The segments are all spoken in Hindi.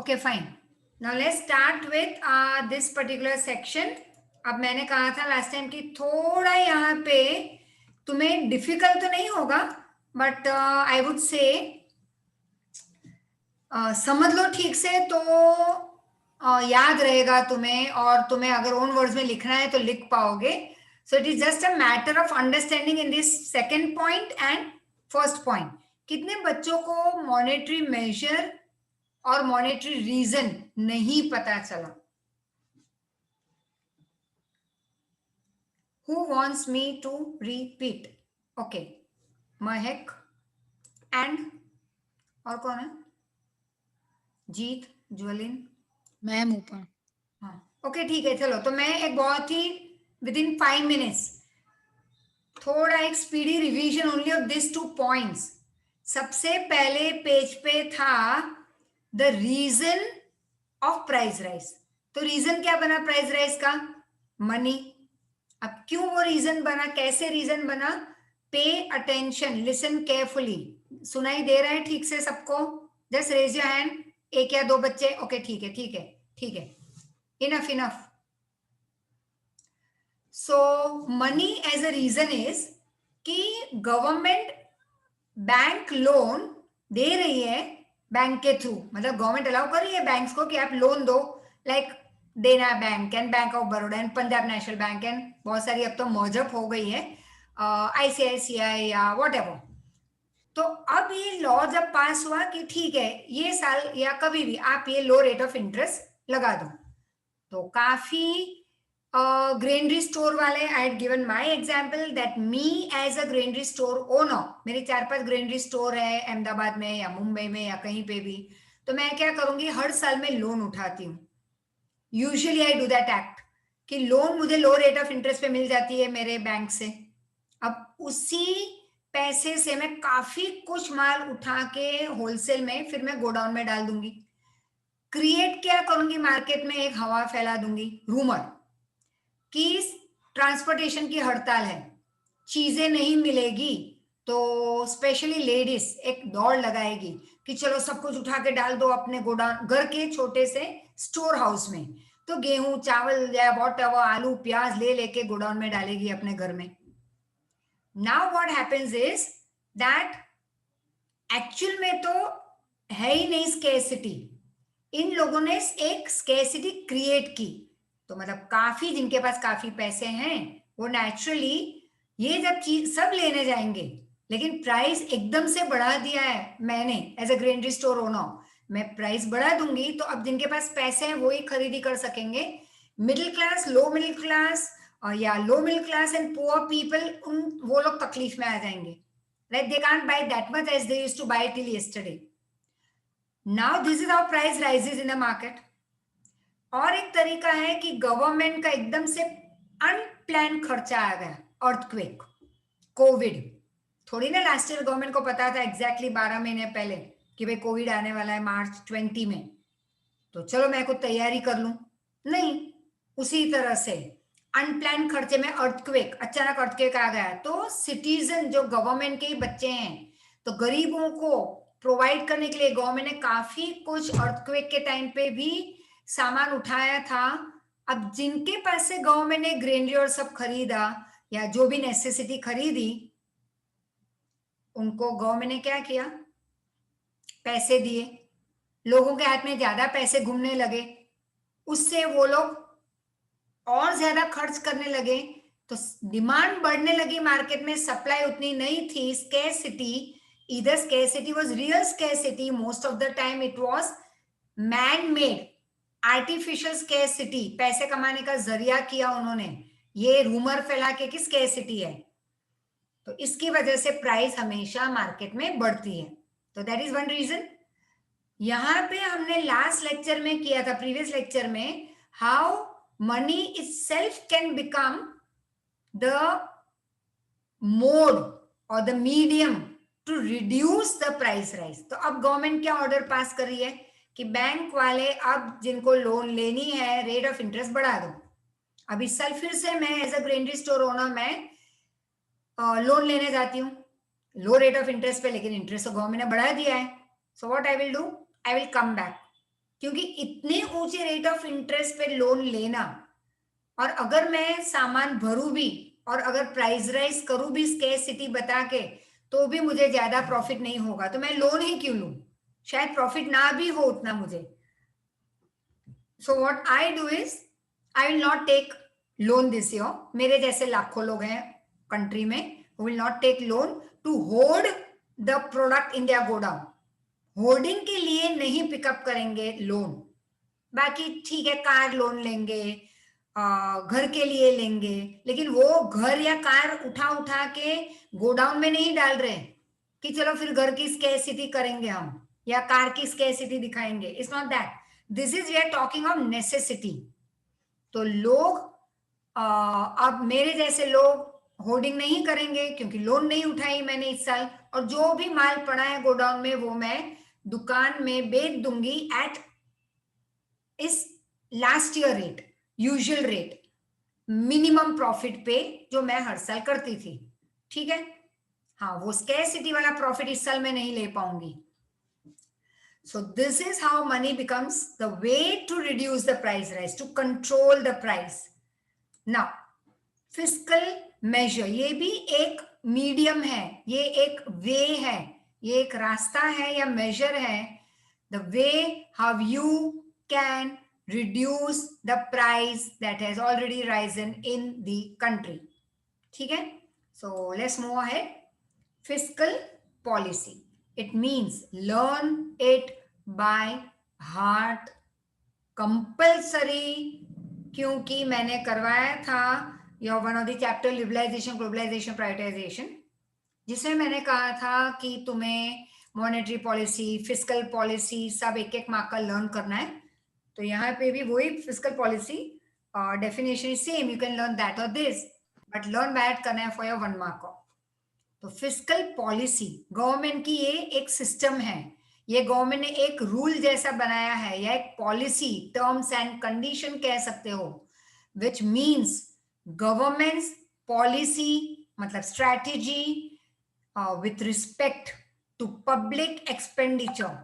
Okay, fine. Now let's start with this particular section. अब मैंने कहा था लास्ट टाइम कि थोड़ा यहाँ पे तुम्हें डिफिकल्ट तो नहीं होगा, बट आई वुड से समझ लो ठीक से तो याद रहेगा तुम्हें, और तुम्हें अगर ओन वर्ड्स में लिखना है तो लिख पाओगे. So it is just a matter of understanding in this second point and first point. कितने बच्चों को मॉनेटरी मेजर और मॉनेटरी रीजन नहीं पता चला? Who wants me to repeat? Okay, Mahak and और कौन है? जीत, ज्वलिन, मैम ऊपर. हाँ ओके ठीक है. चलो तो मैं एक बहुत ही विद इन 5 मिनट्स थोड़ा एक speedy revision only of this 2 points. सबसे पहले पेज पे था the reason of price rise. तो रीजन क्या बना प्राइस राइज का? मनी. अब क्यों वो रीजन बना, कैसे रीजन बना? Pay attention, listen carefully. सुनाई दे रहा है ठीक से सबको? Just raise your hand. एक या दो बच्चे. ओके ठीक है ठीक है ठीक है. Enough enough. So money as a reason is कि गवर्नमेंट बैंक लोन दे रही है बैंक के थ्रू, मतलब गवर्नमेंट अलाउ कर रही है बैंक्स को कि आप लोन दो. लाइक देना bank and bank of Baroda and Punjab national bank and बहुत सारी अब तो मर्जअप हो गई है, आईसीआईसीआई या वॉट एवर. तो अब ये लॉ जब पास हुआ कि ठीक है ये साल या कभी भी आप ये लो रेट ऑफ इंटरेस्ट लगा दो, तो काफी ग्रेनरी स्टोर वाले, I had given my example that me as a granary store owner, मेरे 4-5 ग्रेनरी स्टोर है अहमदाबाद में या मुंबई में या कहीं पे भी. तो मैं क्या करूंगी, हर साल में लोन उठाती हूँ. Usually I do that act कि लोन मुझे लो रेट ऑफ इंटरेस्ट पे मिल जाती है मेरे बैंक से. अब उसी पैसे से मैं काफी कुछ माल उठा के होलसेल में फिर मैं गोडाउन में डाल दूंगी. क्रिएट क्या करूंगी, मार्केट में एक हवा फैला दूंगी, रूमर कि ट्रांसपोर्टेशन की हड़ताल है, चीजें नहीं मिलेगी. तो स्पेशली लेडीज एक दौड़ लगाएगी कि चलो सब कुछ उठा के डाल दो अपने गोडाउन, घर के छोटे से स्टोर हाउस में. तो गेहूं चावल या वॉटएवर, आलू प्याज ले लेके गोडाउन में डालेगी अपने घर में. Now what happens is that actual में तो है ही नहीं स्केर्सिटी. इन लोगों ने एक स्केर्सिटी क्रिएट की. तो मतलब काफी जिनके पास काफी पैसे हैं वो नेचुरली ये जब चीज सब लेने जाएंगे, लेकिन प्राइस एकदम से बढ़ा दिया है मैंने as a granary store owner, मैं प्राइस बढ़ा दूंगी तो अब जिनके पास पैसे हैं वो ही खरीदी कर सकेंगे. Middle class, low middle class या low middle class and poor people, उन वो लोग तकलीफ में आ जाएंगे. Like they can't buy that much as they used to buy till yesterday. Now this is how price rises in the market. और एक तरीका है कि गवर्नमेंट का एकदम से अनप्लान खर्चा आ गया, अर्थक्वेक, कोविड. थोड़ी ना लास्ट ईयर गवर्नमेंट को पता था एग्जैक्टली 12 महीने पहले कि भाई कोविड आने वाला है मार्च 20 में, तो चलो मैं कुछ तैयारी कर लूं. नहीं, उसी तरह से अनप्लान खर्चे में अर्थक्वेक, अचानक अर्थक्वेक आ गया. तो सिटीजन जो गवर्नमेंट के ही बच्चे हैं, तो गरीबों को प्रोवाइड करने के लिए गवर्नमेंट ने काफी कुछ अर्थक्वेक के टाइम पे भी सामान उठाया था. अब जिनके पास से गवर्नमेंट ने ग्रेनरी और सब खरीदा या जो भी नेसेसिटी खरीदी, उनको गवर्नमेंट ने क्या किया, पैसे दिए. लोगों के हाथ में ज्यादा पैसे घूमने लगे, उससे वो लोग और ज्यादा खर्च करने लगे. तो डिमांड बढ़ने लगी मार्केट में, सप्लाई उतनी नहीं थी. Scarcity, either scarcity was real scarcity, most of the time it was man made artificial scarcity. पैसे कमाने का जरिया किया उन्होंने, ये रूमर फैला के कि स्केर्सिटी है. तो इसकी वजह से प्राइस हमेशा मार्केट में बढ़ती है. तो दैट इज वन रीजन. यहां पे हमने लास्ट लेक्चर में किया था, प्रीवियस लेक्चर में, how many itself can become the mode or the medium to reduce the price rise. तो अब गवर्नमेंट क्या ऑर्डर पास कर रही है कि बैंक वाले अब जिनको लोन लेनी है रेट ऑफ इंटरेस्ट बढ़ा दो. अब इस साल फिर से मैं as a granary store owner मैं लोन लेने जाती हूँ लो रेट ऑफ इंटरेस्ट पे, लेकिन इंटरेस्ट तो गवर्नमेंट ने बढ़ा दिया है. सो what I will do, I will come back. क्योंकि इतने ऊंचे रेट ऑफ इंटरेस्ट पे लोन लेना, और अगर मैं सामान भरूं भी और अगर प्राइस राइज करूं भी स्केर्सिटी बता के, तो भी मुझे ज्यादा प्रॉफिट नहीं होगा, तो मैं लोन ही क्यों लूं, शायद प्रॉफिट ना भी हो उतना मुझे. So what I do is, I will not take loan this year. मेरे जैसे लाखों लोग हैं कंट्री में, who will not take loan to hoard the product in their godown. Hoarding के लिए नहीं पिकअप करेंगे लोन. बाकी ठीक है, कार लोन लेंगे, घर के लिए लेंगे, लेकिन वो घर या कार उठा उठा के गोडाउन में नहीं डाल रहे कि चलो फिर घर की स्केर्सिटी करेंगे हम या कार की स्केर्सिटी दिखाएंगे. It's not that. This is we are talking of necessity. तो लोग अब मेरे जैसे लोग होर्डिंग नहीं करेंगे क्योंकि लोन नहीं उठाई मैंने इस साल, और जो भी माल पड़ा है गोडाउन में वो मैं दुकान में बेच दूंगी एट इस last year rate, usual rate, minimum profit पे जो मैं हर साल करती थी. ठीक है. हाँ, वो स्केर्सिटी वाला प्रॉफिट इस साल मैं नहीं ले पाऊंगी. So this is how money becomes the way to reduce the price rise, to control the price. Now, fiscal measure, ये भी एक मीडियम है, ये एक वे है, ये एक रास्ता है या मेजर है. The way how you can reduce the price that has already risen in the country. ठीक है. So let's move ahead. Fiscal policy. It means learn it by heart, compulsory, क्योंकि मैंने करवाया था your one of the chapter liberalisation, globalisation, privatisation, जिसमें मैंने कहा था कि तुम्हें मॉनेटरी पॉलिसी, फिस्कल पॉलिसी सब एक एक मार्क का लर्न करना है. तो यहाँ पे भी वही fiscal policy definition is same, you can learn that और दिस, बट लर्न बाय करना है फॉर योर 1 मार्क. तो फिस्कल पॉलिसी गवर्नमेंट की ये एक सिस्टम है, ये गवर्नमेंट ने एक रूल जैसा बनाया है या एक पॉलिसी, टर्म्स एंड कंडीशन कह सकते हो, विच मीन्स गवर्नमेंट्स पॉलिसी मतलब strategy with respect to public expenditure.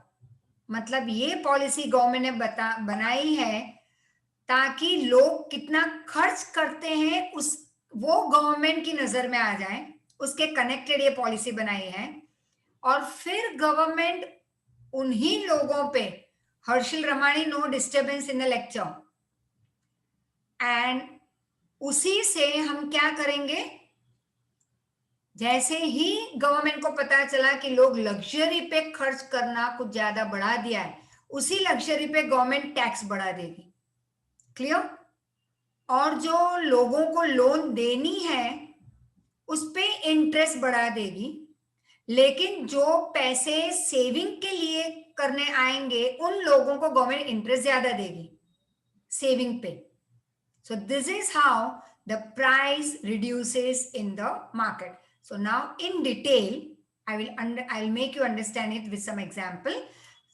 मतलब ये पॉलिसी गवर्नमेंट ने बनाई है ताकि लोग कितना खर्च करते हैं उस वो गवर्नमेंट की नजर में आ जाए, उसके कनेक्टेड ये पॉलिसी बनाई है. और फिर गवर्नमेंट उन्हीं लोगों पे, Harshil Ramani, no disturbance in the lecture, and उसी से हम क्या करेंगे, जैसे ही गवर्नमेंट को पता चला कि लोग लग्जरी पे खर्च करना कुछ ज्यादा बढ़ा दिया है, उसी लग्जरी पे गवर्नमेंट टैक्स बढ़ा देगी. क्लियर. और जो लोगों को लोन देनी है उस पे इंटरेस्ट बढ़ा देगी, लेकिन जो पैसे सेविंग के लिए करने आएंगे उन लोगों को गवर्नमेंट इंटरेस्ट ज्यादा देगी सेविंग पे. So this is how the price reduces in the market. So now in detail I will make you understand it with some example.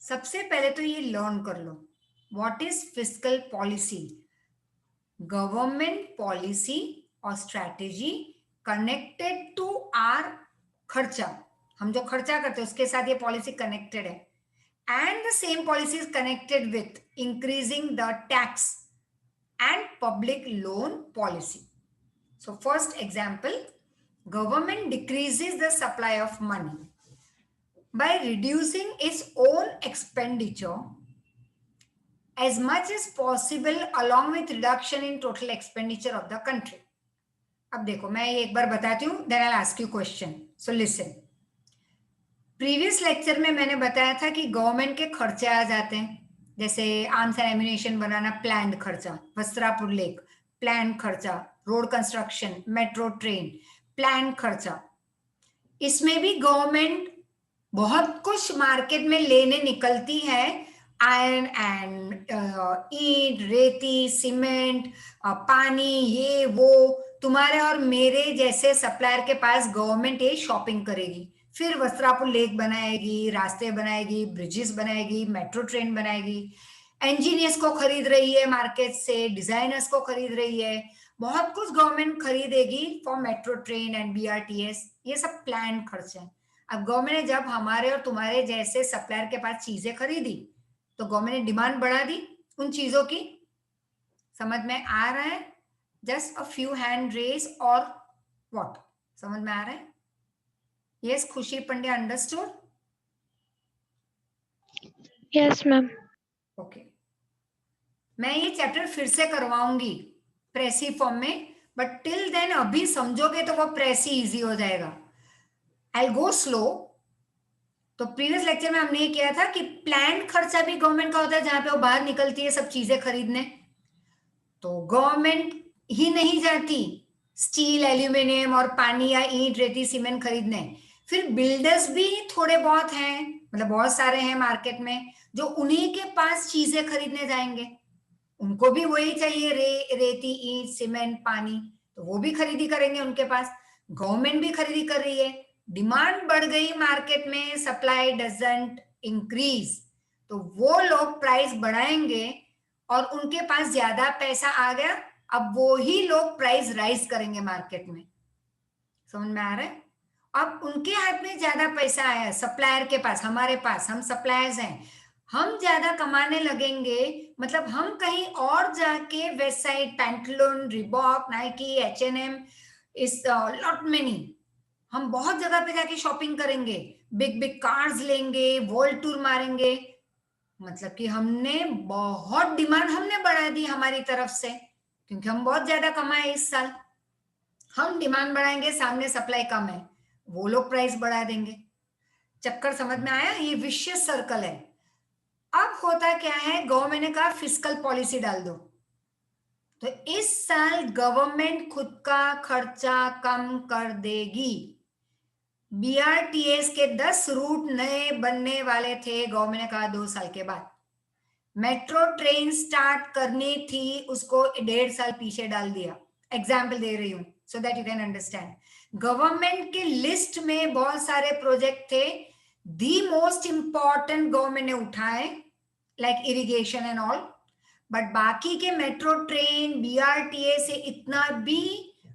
सबसे पहले तो ये लर्न कर लो, what is fiscal policy. Government policy और स्ट्रैटेजी कनेक्टेड टू आर खर्चा, हम जो खर्चा करते हैं उसके साथ ये पॉलिसी कनेक्टेड है. And the same policy is connected with increasing the tax and public loan policy. So first example, government decreases the supply of money by reducing it's own expenditure as much as possible along with reduction in total expenditure of the country. अब देखो मैं ये एक बार बताती हूँ, then I'll ask you question. So listen. Previous lecture में मैंने बताया था कि गवर्नमेंट के खर्चे आ जाते हैं, जैसे arms and ammunition banana planned खर्चा, वस्त्रापुर लेक प्लान्ड खर्चा, road construction, metro train planned खर्चा. इसमें भी गवर्नमेंट बहुत कुछ मार्केट में लेने निकलती है, आयरन एंड ईंट, रेती, सीमेंट, पानी, ये वो, तुम्हारे और मेरे जैसे सप्लायर के पास गवर्नमेंट ये शॉपिंग करेगी, फिर वस्त्रापुर लेक बनाएगी, रास्ते बनाएगी, ब्रिजेस बनाएगी, मेट्रो ट्रेन बनाएगी, इंजीनियर्स को खरीद रही है मार्केट से, डिजाइनर्स को खरीद रही है, बहुत कुछ गवर्नमेंट खरीदेगी for metro train and BRTS. ये सब प्लान खर्च है. अब गवर्नमेंट ने जब हमारे और तुम्हारे जैसे सप्लायर के पास चीजें खरीदी तो गवर्नमेंट ने डिमांड बढ़ा दी उन चीजों की। समझ में आ रहा है? Just a few hand raise और व्हाट? समझ में आ रहा है? Yes Khushi Pandya, understood? Yes ma'am. Okay, मैं ये चैप्टर फिर से करवाऊंगी प्रेसी फॉर्म में, बट टिल देन अभी समझोगे तो वो प्रेसी इजी हो जाएगा। I go slow. तो प्रीवियस लेक्चर में हमने ये किया था कि प्लान खर्चा भी गवर्नमेंट का होता है, जहां पे वो बाहर निकलती है सब चीजें खरीदने। तो गवर्नमेंट ही नहीं जाती स्टील, एल्यूमिनियम और पानी या ईंट, रेती, सीमेंट खरीदने। फिर बिल्डर्स भी थोड़े बहुत हैं, मतलब बहुत सारे हैं मार्केट में, जो उन्हीं के पास चीजें खरीदने जाएंगे। उनको भी वही चाहिए, रेती, ईंट, सीमेंट, पानी, तो वो भी खरीदी करेंगे उनके पास। गवर्नमेंट भी खरीदी कर रही है, डिमांड बढ़ गई मार्केट में, सप्लाई डजंट इंक्रीज, तो वो लोग प्राइस बढ़ाएंगे और उनके पास ज्यादा पैसा आ गया, अब वो ही लोग प्राइस राइज करेंगे मार्केट में। समझ में आ रहा है? अब उनके हाथ में ज्यादा पैसा आया, सप्लायर के पास, हमारे पास, हम सप्लायर्स हैं, हम ज्यादा कमाने लगेंगे, मतलब हम कहीं और जाके west side, pantaloon, Reebok, Nike, H&M, इस लॉट मेनी, हम बहुत जगह पे जाके शॉपिंग करेंगे, बिग बिग कार्स लेंगे, वर्ल्ड टूर मारेंगे, मतलब कि हमने बहुत डिमांड हमने बढ़ा दी हमारी तरफ से, क्योंकि हम बहुत ज्यादा कमाए इस साल। हम डिमांड बढ़ाएंगे, सामने सप्लाई कम है, वो लोग प्राइस बढ़ा देंगे। चक्कर समझ में आया? ये विशियस सर्कल है। अब होता क्या है, गवर्नमेंट ने कहा फिस्कल पॉलिसी डाल दो, तो इस साल गवर्नमेंट खुद का खर्चा कम कर देगी। BRTS के 10 रूट नए बनने वाले थे, गवर्नमेंट ने कहा 2 साल के बाद। मेट्रो ट्रेन स्टार्ट करनी थी, उसको 1.5 साल पीछे डाल दिया। एग्जाम्पल दे रही हूं so that you can understand. Government के लिस्ट में बहुत सारे प्रोजेक्ट थे, दी मोस्ट इंपॉर्टेंट गवर्नमेंट ने उठाए, like irrigation and all, but बाकी के मेट्रो ट्रेन, BRTS से इतना भी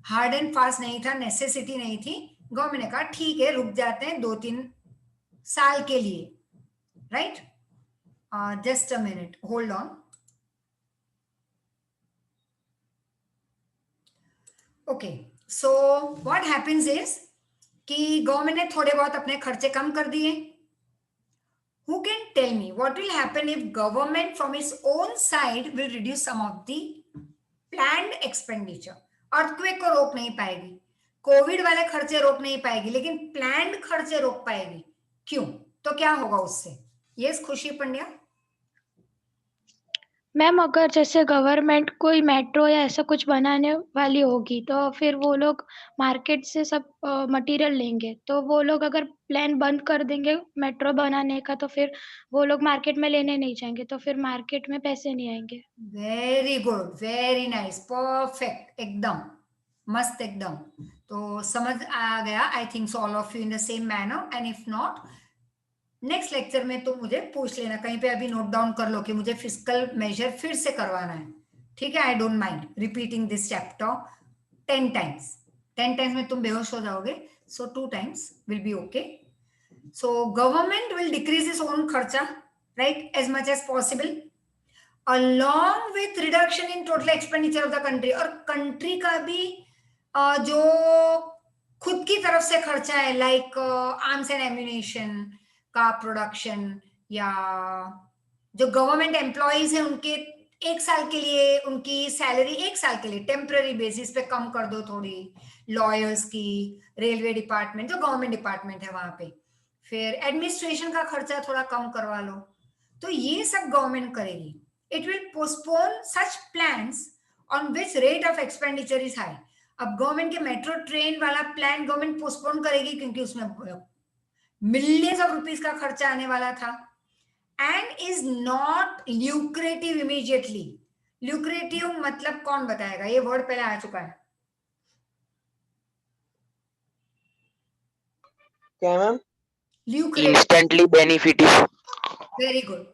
हार्ड एंड फास्ट नहीं था, नेसेसिटी नहीं थी। गवर्नमेंट ने कहा ठीक है, रुक जाते हैं 2-3 साल के लिए, right? Just a minute, hold on. Okay, so what happens is कि गवर्नमेंट ने थोड़े बहुत अपने खर्चे कम कर दिए। Who can tell me what will happen if government from its own side will reduce some of the planned expenditure? Earthquake को रोक नहीं पाएगी, कोविड वाले खर्चे रोक नहीं पाएगी, लेकिन प्लान्ड खर्चे रोक पाएगी। क्यों? तो क्या होगा उससे? यस खुशी पंड्या। मैम अगर जैसे गवर्नमेंट कोई मेट्रो या ऐसा कुछ बनाने वाली होगी तो फिर वो लोग मार्केट से सब मटेरियल लेंगे, तो वो लोग अगर प्लान बंद कर देंगे मेट्रो बनाने का तो फिर वो लोग मार्केट में लेने नहीं जाएंगे, तो फिर मार्केट में पैसे नहीं आएंगे। Very good, very nice, perfect, एकदम मस्त, एकदम। तो समझ आ गया I think so all of you in the same manner, and if not next lecture में तो मुझे पूछ लेना, कहीं पे अभी नोट डाउन कर लो कि मुझे फिजिकल मेजर फिर से करवाना है, ठीक है? I don't mind repeating this chapter 10 times. 10 times में तुम बेहोश हो जाओगे, so 2 times will be okay. So government will decrease its own खर्चा, right, as much as possible, along with reduction in total expenditure of the country। और कंट्री का भी जो खुद की तरफ से खर्चा है, लाइक आर्म्स एंड एम्यूनेशन का प्रोडक्शन, या जो गवर्नमेंट एम्प्लॉयज है उनके 1 साल के लिए उनकी सैलरी 1 साल के लिए टेम्पररी बेसिस पे कम कर दो थोड़ी, लॉयर्स की, रेलवे डिपार्टमेंट जो गवर्नमेंट डिपार्टमेंट है वहां पे, फिर एडमिनिस्ट्रेशन का खर्चा थोड़ा कम करवा लो, तो ये सब गवर्नमेंट करेगी। It will postpone such plans on which rate of expenditure is high। अब गवर्नमेंट के मेट्रो ट्रेन वाला प्लान गवर्नमेंट पोस्टपोन करेगी क्योंकि उसमें मिलियंस ऑफ रुपीस का खर्चा आने वाला था, and is not lucrative immediately. Lucrative मतलब कौन बताएगा? ये वर्ड पहले आ चुका है क्या ma'am? Lucrative, instantly benefitive. Very good.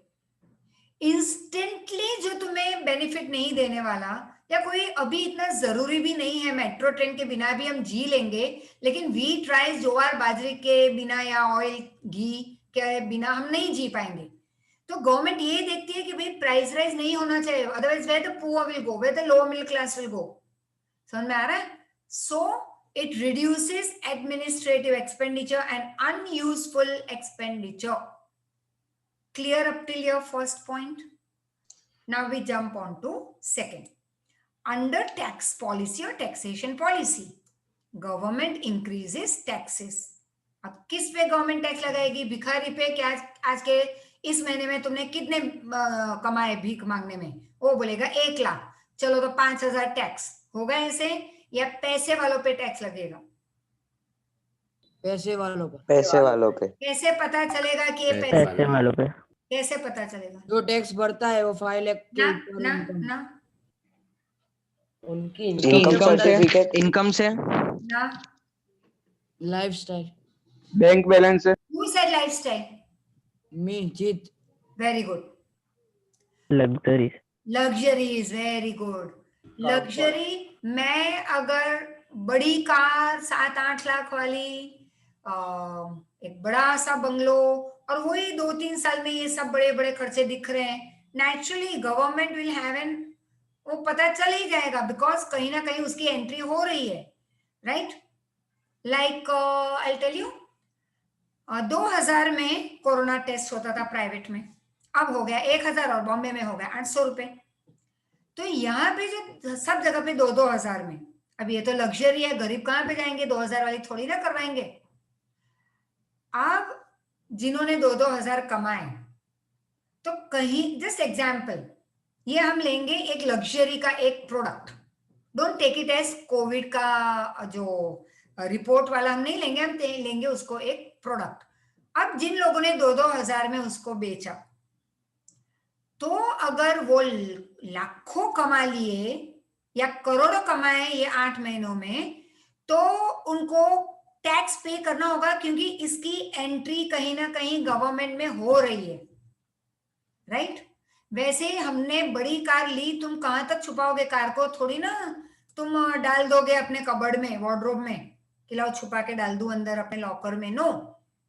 Instantly जो तुम्हें बेनिफिट नहीं देने वाला, या कोई अभी इतना जरूरी भी नहीं है, मेट्रो ट्रेन के बिना भी हम जी लेंगे, लेकिन व्हीट, राइस, ज्वार, बाजरे के बिना या ऑयल, घी के बिना हम नहीं जी पाएंगे, तो गवर्नमेंट ये देखती है कि भाई प्राइस राइज नहीं होना चाहिए, otherwise where the poor will go, where the lower middle class will go. समझ में आ रहा है? So it reduces administrative expenditure and unuseful expenditure. Clear up till your first point? Now we jump on to second. Under tax policy or taxation policy, government increases taxes. अब किस पे गवर्नमेंट टैक्स लगाएगी? भिखारी पे। क्या आज के इस महीने में तुमने कितने कमाए भीख मांगने में? वो बोलेगा 1 लाख, चलो तो 5,000 टैक्स होगा ऐसे, या पैसे वालों पे टैक्स लगेगा? पैसे वालों पे। पैसे वालों पे। कैसे पता चलेगा कि ये पैसे वालों पे। कैसे पता चलेगा? जो टैक्स भरता है वो 5 लाख के ना ऊपर ना इनकम, ना उनकी इनकम सर्टिफिकेट, इनकम से, ना। लाइफस्टाइल। बैंक बैलेंस से, Who said lifestyle? Me Jeet. Very good. Luxury. Luxury is very good. Luxury, मैं अगर बड़ी कार 7-8 लाख वाली, एक बड़ा सा बंगलो, और वही 2-3 साल में ये सब बड़े बड़े खर्चे दिख रहे हैं, naturally government will have an, वो पता चल ही जाएगा, बिकॉज कहीं ना कहीं उसकी एंट्री हो रही है, right? Like I tell you, 2000 में कोरोना टेस्ट होता था प्राइवेट में, अब हो गया 1000, और बॉम्बे में हो गया 800 रुपए। तो यहाँ पे जो सब जगह पे 2-2 हजार में, अब ये तो लग्जरी है, गरीब कहाँ पे जाएंगे? 2000 वाली थोड़ी ना करवाएंगे। अब जिन्होंने 2-2 हजार कमाए, तो कहीं, जस्ट एग्जाम्पल, ये हम लेंगे एक लग्जरी का एक product, don't take it as covid का जो रिपोर्ट वाला हम नहीं लेंगे, हम लेंगे उसको एक प्रोडक्ट। अब जिन लोगों ने 2-2 हजार में उसको बेचा, तो अगर वो लाखों कमा लिए या करोड़ों कमाए ये 8 महीनों में, तो उनको टैक्स पे करना होगा, क्योंकि इसकी एंट्री कहीं ना कहीं गवर्नमेंट में हो रही है, राइट? वैसे हमने बड़ी कार ली, तुम कहां तक छुपाओगे कार को? थोड़ी ना तुम डाल दोगे अपने कबर्ड में, वार्डरोब में, कि लाओ छुपा के डाल दूं अंदर अपने लॉकर में। No,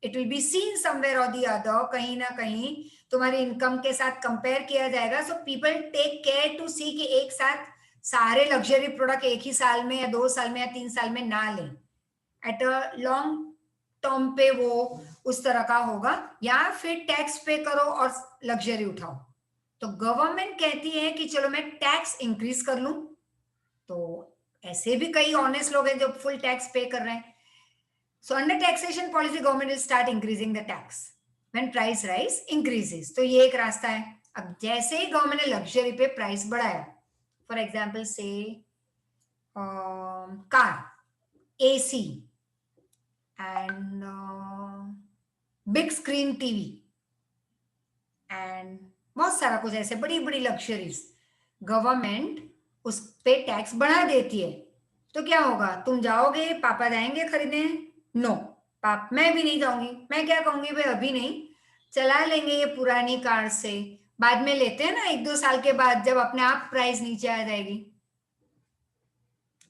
it will be seen somewhere और दी अदर, कहीं ना कहीं तुम्हारी इनकम के साथ कंपेयर किया जाएगा। So people take care to see कि एक साथ सारे लग्जरी प्रोडक्ट एक ही साल में या 2 साल में या 3 साल में ना लें। एट अ लॉन्ग टर्म पे वो उस तरह का होगा, या फिर टैक्स पे करो और लग्जरी उठाओ। तो गवर्नमेंट कहती है कि चलो मैं टैक्स इंक्रीज कर लूं, तो ऐसे भी कई ऑनेस्ट लोग हैं जो फुल टैक्स पे कर रहे हैं। So under taxation policy government will start increasing the tax when price rise increases. तो ये एक रास्ता है। अब जैसे ही गवर्नमेंट ने लग्जरी पे प्राइस बढ़ाया, फॉर एग्जाम्पल से car, AC and big screen TV and बहुत सारा कुछ ऐसे बड़ी बड़ी लग्जरीज, गवर्नमेंट उस पे टैक्स बढ़ा देती है, तो क्या होगा? तुम जाओगे, पापा जाएंगे खरीदने? नो, पाप मैं भी नहीं जाऊंगी। मैं क्या कहूंगी, भाई अभी नहीं, चला लेंगे ये पुरानी कार से, बाद में लेते हैं ना 1-2 साल के बाद, जब अपने आप प्राइस नीचे आ जाएगी।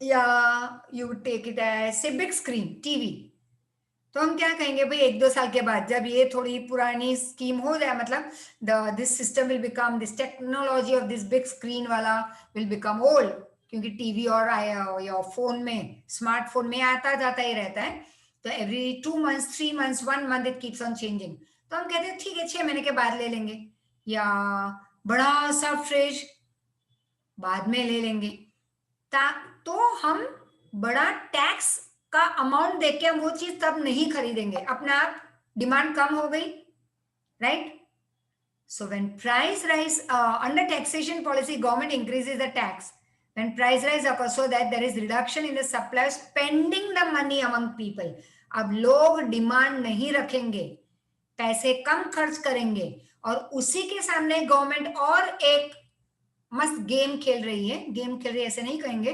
या यू टेक इट एज से बिग स्क्रीन टीवी, तो हम क्या कहेंगे, भाई 1-2 साल के बाद जब ये थोड़ी पुरानी स्कीम हो जाए, मतलब this system will become, this technology of this big screen वाला विल बिकम ओल्ड, क्योंकि टीवी और या फोन में, स्मार्टफोन में आता जाता ही रहता है, तो every 2 months 3 months 1 month it keeps on changing. तो हम कहते हैं ठीक है 6 महीने के बाद ले लेंगे, या बड़ा सा फ्रिज बाद में ले लेंगे। तो हम बड़ा टैक्स का अमाउंट देख के हम वो चीज तब नहीं खरीदेंगे, अपने आप डिमांड कम हो गई, right? So when price rise under taxation policy government increases the tax when price rise occurs so that there is reduction in the supply spending the money among people। अब लोग डिमांड नहीं रखेंगे, पैसे कम खर्च करेंगे, और उसी के सामने गवर्नमेंट और एक मस्त गेम खेल रही है, गेम खेल रही है ऐसे नहीं कहेंगे,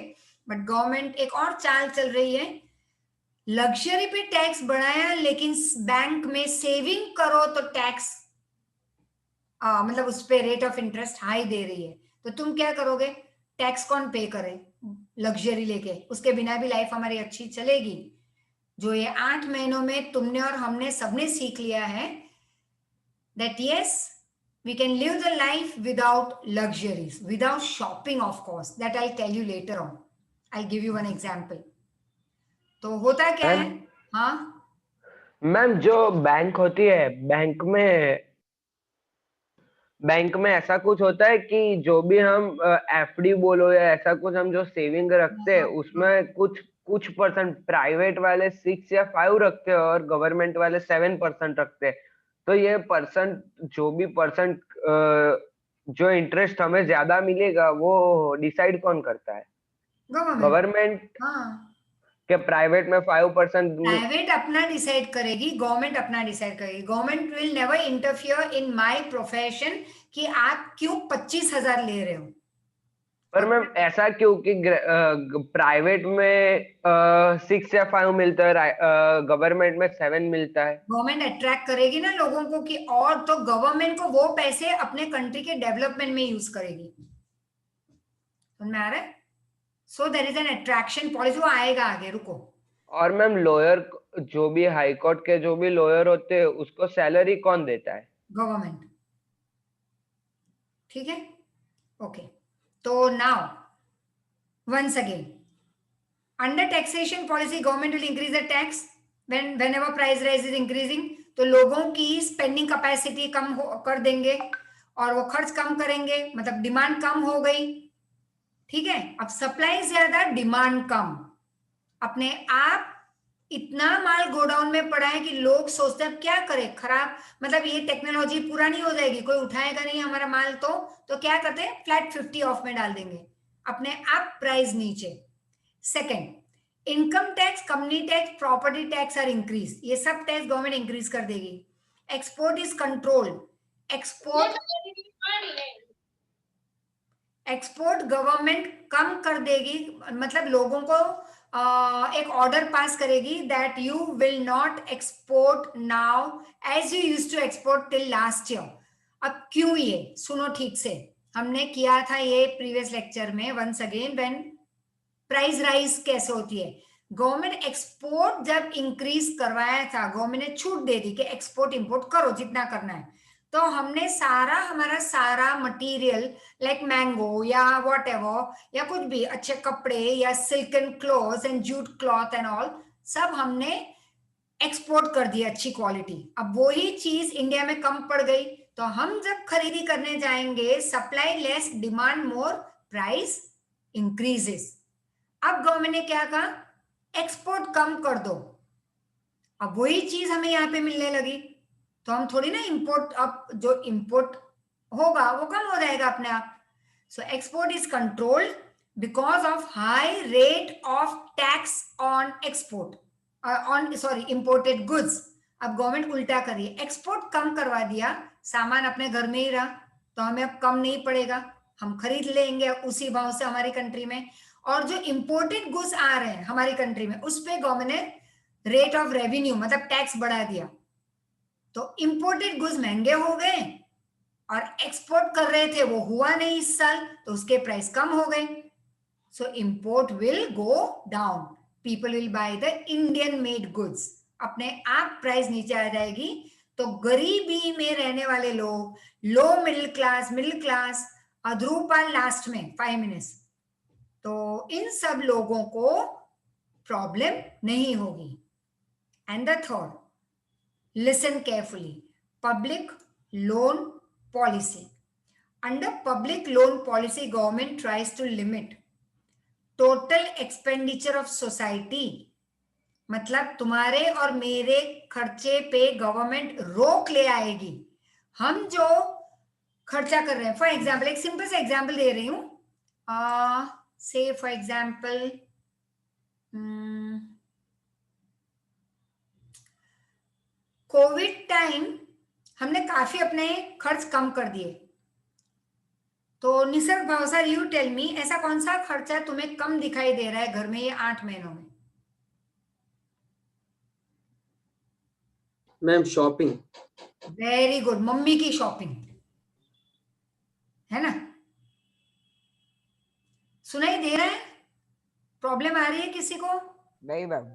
बट गवर्नमेंट एक और चाल चल रही है। लग्जरी पे टैक्स बढ़ाया, लेकिन बैंक में सेविंग करो तो टैक्स मतलब उस पे रेट ऑफ इंटरेस्ट हाई दे रही है, तो तुम क्या करोगे? टैक्स कौन पे करे? लग्जरी लेके, उसके बिना भी लाइफ हमारी अच्छी चलेगी। जो ये 8 महीनों में तुमने और हमने सबने सीख लिया है that yes, we can live the life without luxuries, without shopping, of course. That I'll tell you later on. I'll give you one example. तो होता क्या है? हाँ, मैम जो बैंक होती है, बैंक में ऐसा कुछ होता है कि जो भी हम एफडी बोलो या ऐसा कुछ हम जो सेविंग रखते हैं उसमें कुछ परसेंट प्राइवेट वाले 6 या 5 रखते हैं और गवर्नमेंट वाले 7% रखते हैं। तो ये परसेंट जो भी परसेंट जो इंटरेस्ट हमें ज्यादा मिलेगा वो डिसाइड कौन करता है? गवर्नमेंट हाँ, के प्राइवेट में 5%? प्राइवेट अपना डिसाइड करेगी, गवर्नमेंट अपना डिसाइड करेगी। Government will never interfere in my profession कि आप क्यों 25,000 ले रहे हो। पर मैम ऐसा क्यों कि प्राइवेट में 6 या 5 मिलता है, गवर्नमेंट में 7 मिलता है? गवर्नमेंट अट्रैक्ट करेगी ना लोगों को कि, और तो गवर्नमेंट को वो पैसे अपने कंट्री के डेवलपमेंट में यूज करेगी। समझ में आ रहा है? So there is an attraction policy, वो आएगा आगे, रुको। और मैम लॉयर, जो भी हाई कोर्ट के जो भी लॉयर होते हैं उसको सैलरी कौन देता है? गवर्नमेंट। ठीक है, ओके। तो now once again, under taxation policy government will increase the tax whenever price rise is increasing। तो लोगों की स्पेंडिंग कैपेसिटी कम कर देंगे और वो खर्च कम करेंगे, मतलब डिमांड कम हो गई। ठीक है, अब सप्लाई ज्यादा डिमांड कम, अपने आप इतना माल गोडाउन में पड़ा है कि लोग सोचते हैं क्या करें, खराब, मतलब ये टेक्नोलॉजी पुरानी हो जाएगी, कोई उठाएगा नहीं हमारा माल, तो क्या करते हैं, फ्लैट 50 ऑफ में डाल देंगे, अपने आप प्राइस नीचे। Second, income tax, company tax, property tax are increase, ये सब टैक्स गवर्नमेंट इंक्रीज कर देगी। Export is controlled, export government कम कर देगी, मतलब लोगों को एक ऑर्डर पास करेगी that you will not export now as you used to export till last year. अब क्यों, ये सुनो ठीक से, हमने किया था ये प्रीवियस लेक्चर में। Once again, when price rise कैसे होती है, गवर्नमेंट एक्सपोर्ट जब इंक्रीज करवाया था, गवर्नमेंट ने छूट दे दी कि एक्सपोर्ट इंपोर्ट करो जितना करना है, तो हमने हमारा सारा मटेरियल लाइक मैंगो या वॉट एवर या कुछ भी अच्छे कपड़े या silken cloth and jute cloth and all, सब हमने एक्सपोर्ट कर दिया अच्छी क्वालिटी। अब वही चीज इंडिया में कम पड़ गई, तो हम जब खरीदी करने जाएंगे, supply less demand more, price increases. अब गवर्नमेंट ने क्या कहा, एक्सपोर्ट कम कर दो। अब वही चीज हमें यहाँ पे मिलने लगी, तो हम थोड़ी ना इंपोर्ट, अब जो इंपोर्ट होगा वो कम हो जाएगा अपने आप। So export is controlled because of high rate of tax on export, on sorry imported goods. अब गवर्नमेंट उल्टा करिए, एक्सपोर्ट कम करवा दिया, सामान अपने घर में ही रहा, तो हमें अब कम नहीं पड़ेगा, हम खरीद लेंगे उसी भाव से हमारी कंट्री में। और जो इंपोर्टेड गुड्स आ रहे हैं हमारी कंट्री में, उस पे गवर्नमेंट ने रेट ऑफ रेवेन्यू मतलब टैक्स बढ़ा दिया, तो इंपोर्टेड गुड्स महंगे हो गए और एक्सपोर्ट कर रहे थे वो हुआ नहीं इस साल, तो उसके प्राइस कम हो गए। So import will go down, people will buy the Indian made goods, अपने आप प्राइस नीचे आ जाएगी। तो गरीबी में रहने वाले लोग, लो मिडिल क्लास, ध्रुवपाल लास्ट में 5 मिनट्स, तो इन सब लोगों को प्रॉब्लम नहीं होगी। And the third, listen carefully, public loan policy. Under public loan policy, government tries to limit total expenditure of society, मतलब तुम्हारे और मेरे खर्चे पे गवर्नमेंट रोक ले आएगी। हम जो खर्चा कर रहे हैं, फॉर एग्जाम्पल एक सिंपल सा एग्जाम्पल दे रही हूं, से फॉर एग्जाम्पल कोविड टाइम हमने काफी अपने खर्च कम कर दिए, तो निसर्ग भाव सर, यू टेल मी, ऐसा कौन सा खर्चा तुम्हें कम दिखाई दे रहा है घर में ये 8 महीनों में? Ma'am shopping. Very good, mummy की शॉपिंग, है ना? सुनाई दे रहा है? प्रॉब्लम आ रही है किसी को? नहीं मैम।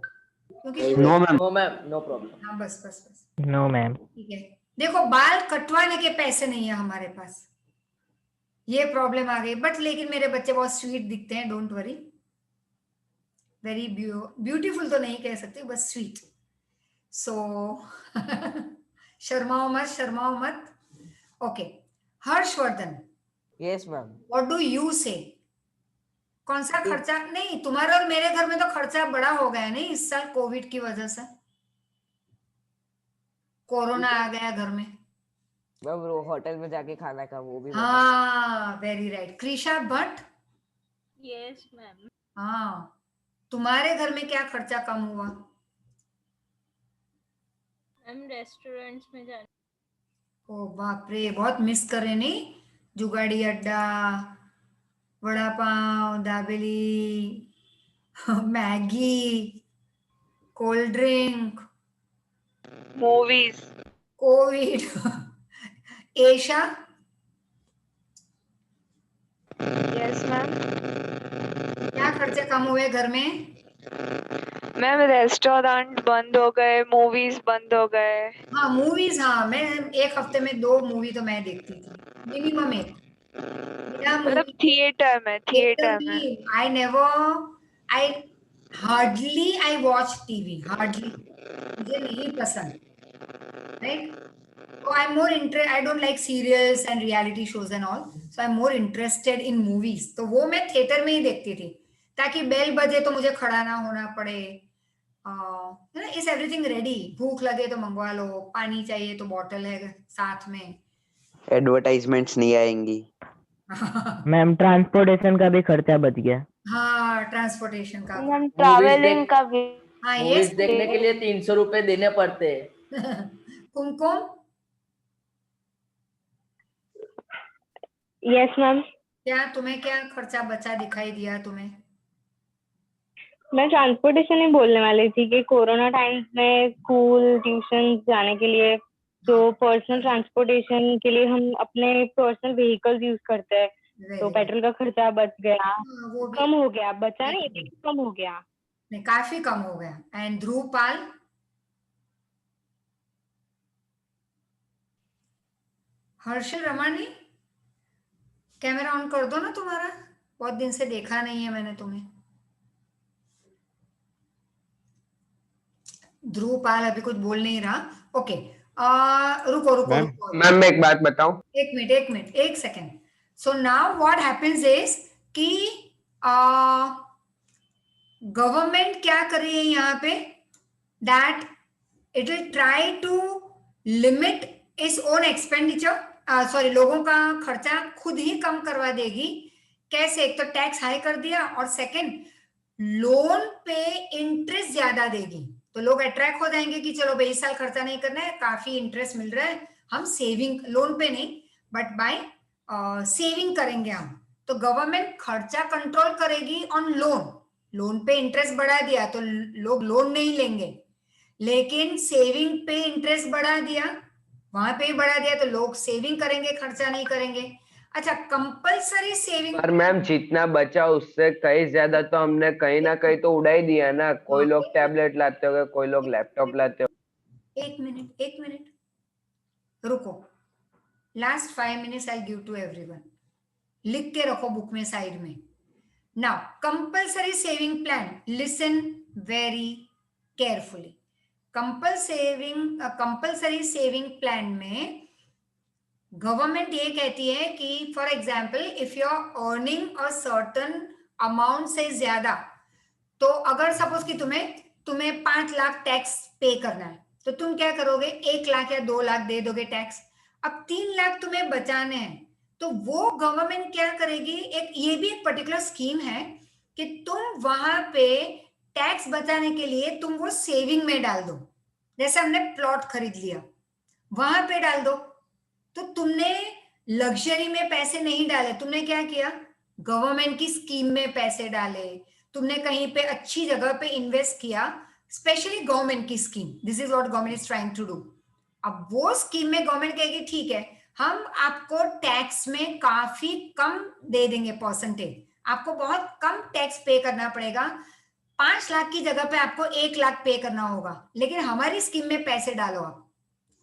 क्योंकि no ma'am, no ma'am, no problem. हाँ, बस बस बस, नो मैम। ठीक है। देखो बाल कटवाने के पैसे नहीं है हमारे पास, ये प्रॉब्लम आ गई। बट लेकिन मेरे बच्चे बहुत स्वीट दिखते हैं, डोंट वरी। वेरी ब्यूटीफुल तो नहीं कह सकती, बस स्वीट। सो शर्माओ मत, शर्माओ मत। Okay, Harshvardhan, yes ma'am. What do you से? कौन सा खर्चा? नहीं, तुम्हारे और मेरे घर में तो खर्चा बड़ा हो गया नहीं इस साल कोविड की वजह से, कोरोना आ गया घर में। मैम वो होटल में जाके खाना का वो भी बता। हाँ, very right. Krisha Bhatt, yes ma'am. हाँ, तुम्हारे घर में क्या खर्चा कम हुआ? मैम रेस्टोरेंट्स में जाने। ओ बाप रे, बहुत मिस कर रहे नहीं? जुगाड़ी अड्डा, vada pav, dabeli, Maggi, cold drink, movies. Covid. Esha, yes ma'am. क्या खर्चे कम हुए घर में? मैम रेस्टोरेंट बंद हो गए, मूवीज बंद हो गए। हाँ मूवीज, हाँ मैं एक हफ्ते में 2 मूवी तो मैं देखती थी, मिनिमम एक। मेरा मतलब मूवी थिएटर में, थिएटर में। I hardly I watch TV, hardly, मुझे नहीं पसंद, right? So I'm more interested. I don't like serials and reality shows and all. So I'm more interested in movies. तो वो मैं थिएटर में ही देखती थी, ताकि बेल बजे तो मुझे खड़ा ना होना पड़े। है ना, इज एवरीथिंग रेडी? भूख लगे तो मंगवा लो, पानी चाहिए तो बॉटल है साथ में। एडवर्टाइजमेंट्स नहीं आएंगी। मैम ट्रांसपोर्टेशन का भी खर्चा बच गया। हाँ, ट्रांसपोर्टेशन का। मैम ट्रैवलिंग का भी। हाँ, मूवीज ये देखने के लिए 300 रुपए देने पड़ते हैं। कुमकुम, यस मैम। क्या तुम्हें क्या खर्चा बचा दिखाई दिया तुम्हें? मैं ट्रांसपोर्टेशन ही बोलने वाली थी कि कोरोना टाइम्स में स्कूल ट्यूशन जाने के लिए तो पर्सनल ट्रांसपोर्टेशन के लिए हम अपने पर्सनल व्हीकल्स यूज करते हैं, तो पेट्रोल का खर्चा बच गया, वो भी कम हो गया, बचा नहीं लेकिन कम हो गया। नहीं, काफी कम हो गया। And Dhruvpal, Harshal Ramani, camera on कर दो ना तुम्हारा, बहुत दिन से देखा नहीं है मैंने तुम्हें। ध्रुवपाल अभी कुछ बोल नहीं रहा। ओके, रुको रुको मैम रुको, मैम मैं एक बात बताऊं? एक मिनट, एक second. So now what happens is कि गवर्नमेंट क्या कर रही है यहाँ पे, that it will try to limit its own expenditure. Sorry, लोगों का खर्चा खुद ही कम करवा देगी। कैसे? एक तो टैक्स हाई कर दिया, और सेकंड लोन पे इंटरेस्ट ज्यादा देगी, तो लोग अट्रैक्ट हो जाएंगे कि चलो भाई इस साल खर्चा नहीं करना है, काफी इंटरेस्ट मिल रहा है, हम सेविंग, लोन पे नहीं बट बाय सेविंग करेंगे हम। तो गवर्नमेंट खर्चा कंट्रोल करेगी ऑन लोन। लोन पे इंटरेस्ट बढ़ा दिया तो लोग लोन नहीं लेंगे, लेकिन सेविंग पे इंटरेस्ट बढ़ा दिया, वहां पे ही बढ़ा दिया तो लोग सेविंग करेंगे, खर्चा नहीं करेंगे। अच्छा, कंपलसरी सेविंग। पर मैम जितना बचा उससे कहीं ज्यादा तो हमने कहीं ना कहीं तो उड़ा ही दिया ना। कोई लोग टैबलेट लाते होंगे, कोई लोग लैपटॉप लाते होंगे। एक मिनट रुको, last 5 minutes I give to everyone, लिख के रखो बुक में साइड में। Now compulsory saving plan, listen very carefully. Compulsory saving plan में गवर्नमेंट ये कहती है कि for example if you are earning a certain amount से ज्यादा, तो अगर सपोज कि तुम्हें 5 लाख टैक्स पे करना है, तो तुम क्या करोगे, 1 लाख या 2 लाख दे दोगे टैक्स। अब 3 लाख तुम्हें बचाने हैं, तो वो गवर्नमेंट क्या करेगी, ये भी एक पर्टिकुलर स्कीम है कि तुम वहां पे टैक्स बचाने के लिए तुम वो सेविंग में डाल दो। जैसे हमने प्लॉट खरीद लिया, वहां पे डाल दो। तो तुमने लग्जरी में पैसे नहीं डाले, तुमने क्या किया, गवर्नमेंट की स्कीम में पैसे डाले, तुमने कहीं पे अच्छी जगह पे इन्वेस्ट किया, स्पेशली गवर्नमेंट की scheme. This is what government is trying to do. अब वो स्कीम में गवर्नमेंट कहेगी ठीक है, हम आपको टैक्स में काफी कम दे देंगे परसेंटेज, आपको बहुत कम टैक्स पे करना पड़ेगा, 5 लाख की जगह पे आपको 1 लाख पे करना होगा, लेकिन हमारी स्कीम में पैसे डालो आप।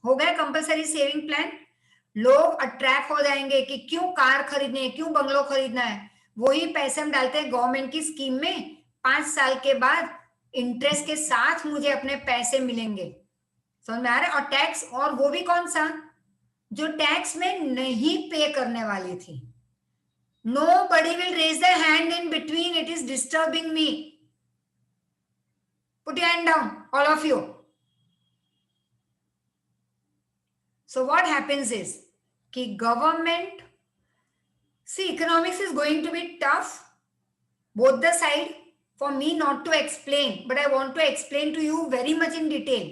हो गया कंपलसरी सेविंग प्लान। लोग अट्रैक्ट हो जाएंगे कि क्यों कार खरीदने है, क्यों बंगलो खरीदना है। वही पैसे हम डालते हैं गवर्नमेंट की स्कीम में, 5 साल के बाद इंटरेस्ट के साथ मुझे अपने पैसे मिलेंगे। समझ में आ रहा है? और टैक्स, और वो भी कौन सा, जो टैक्स में नहीं पे करने वाली थी। Nobody will raise their hand in between. It is disturbing me. Put your hand down, all of you. So what happens is कि government, see, economics is going to be tough, both the side, for me not to explain, but I want to explain to you very much in detail.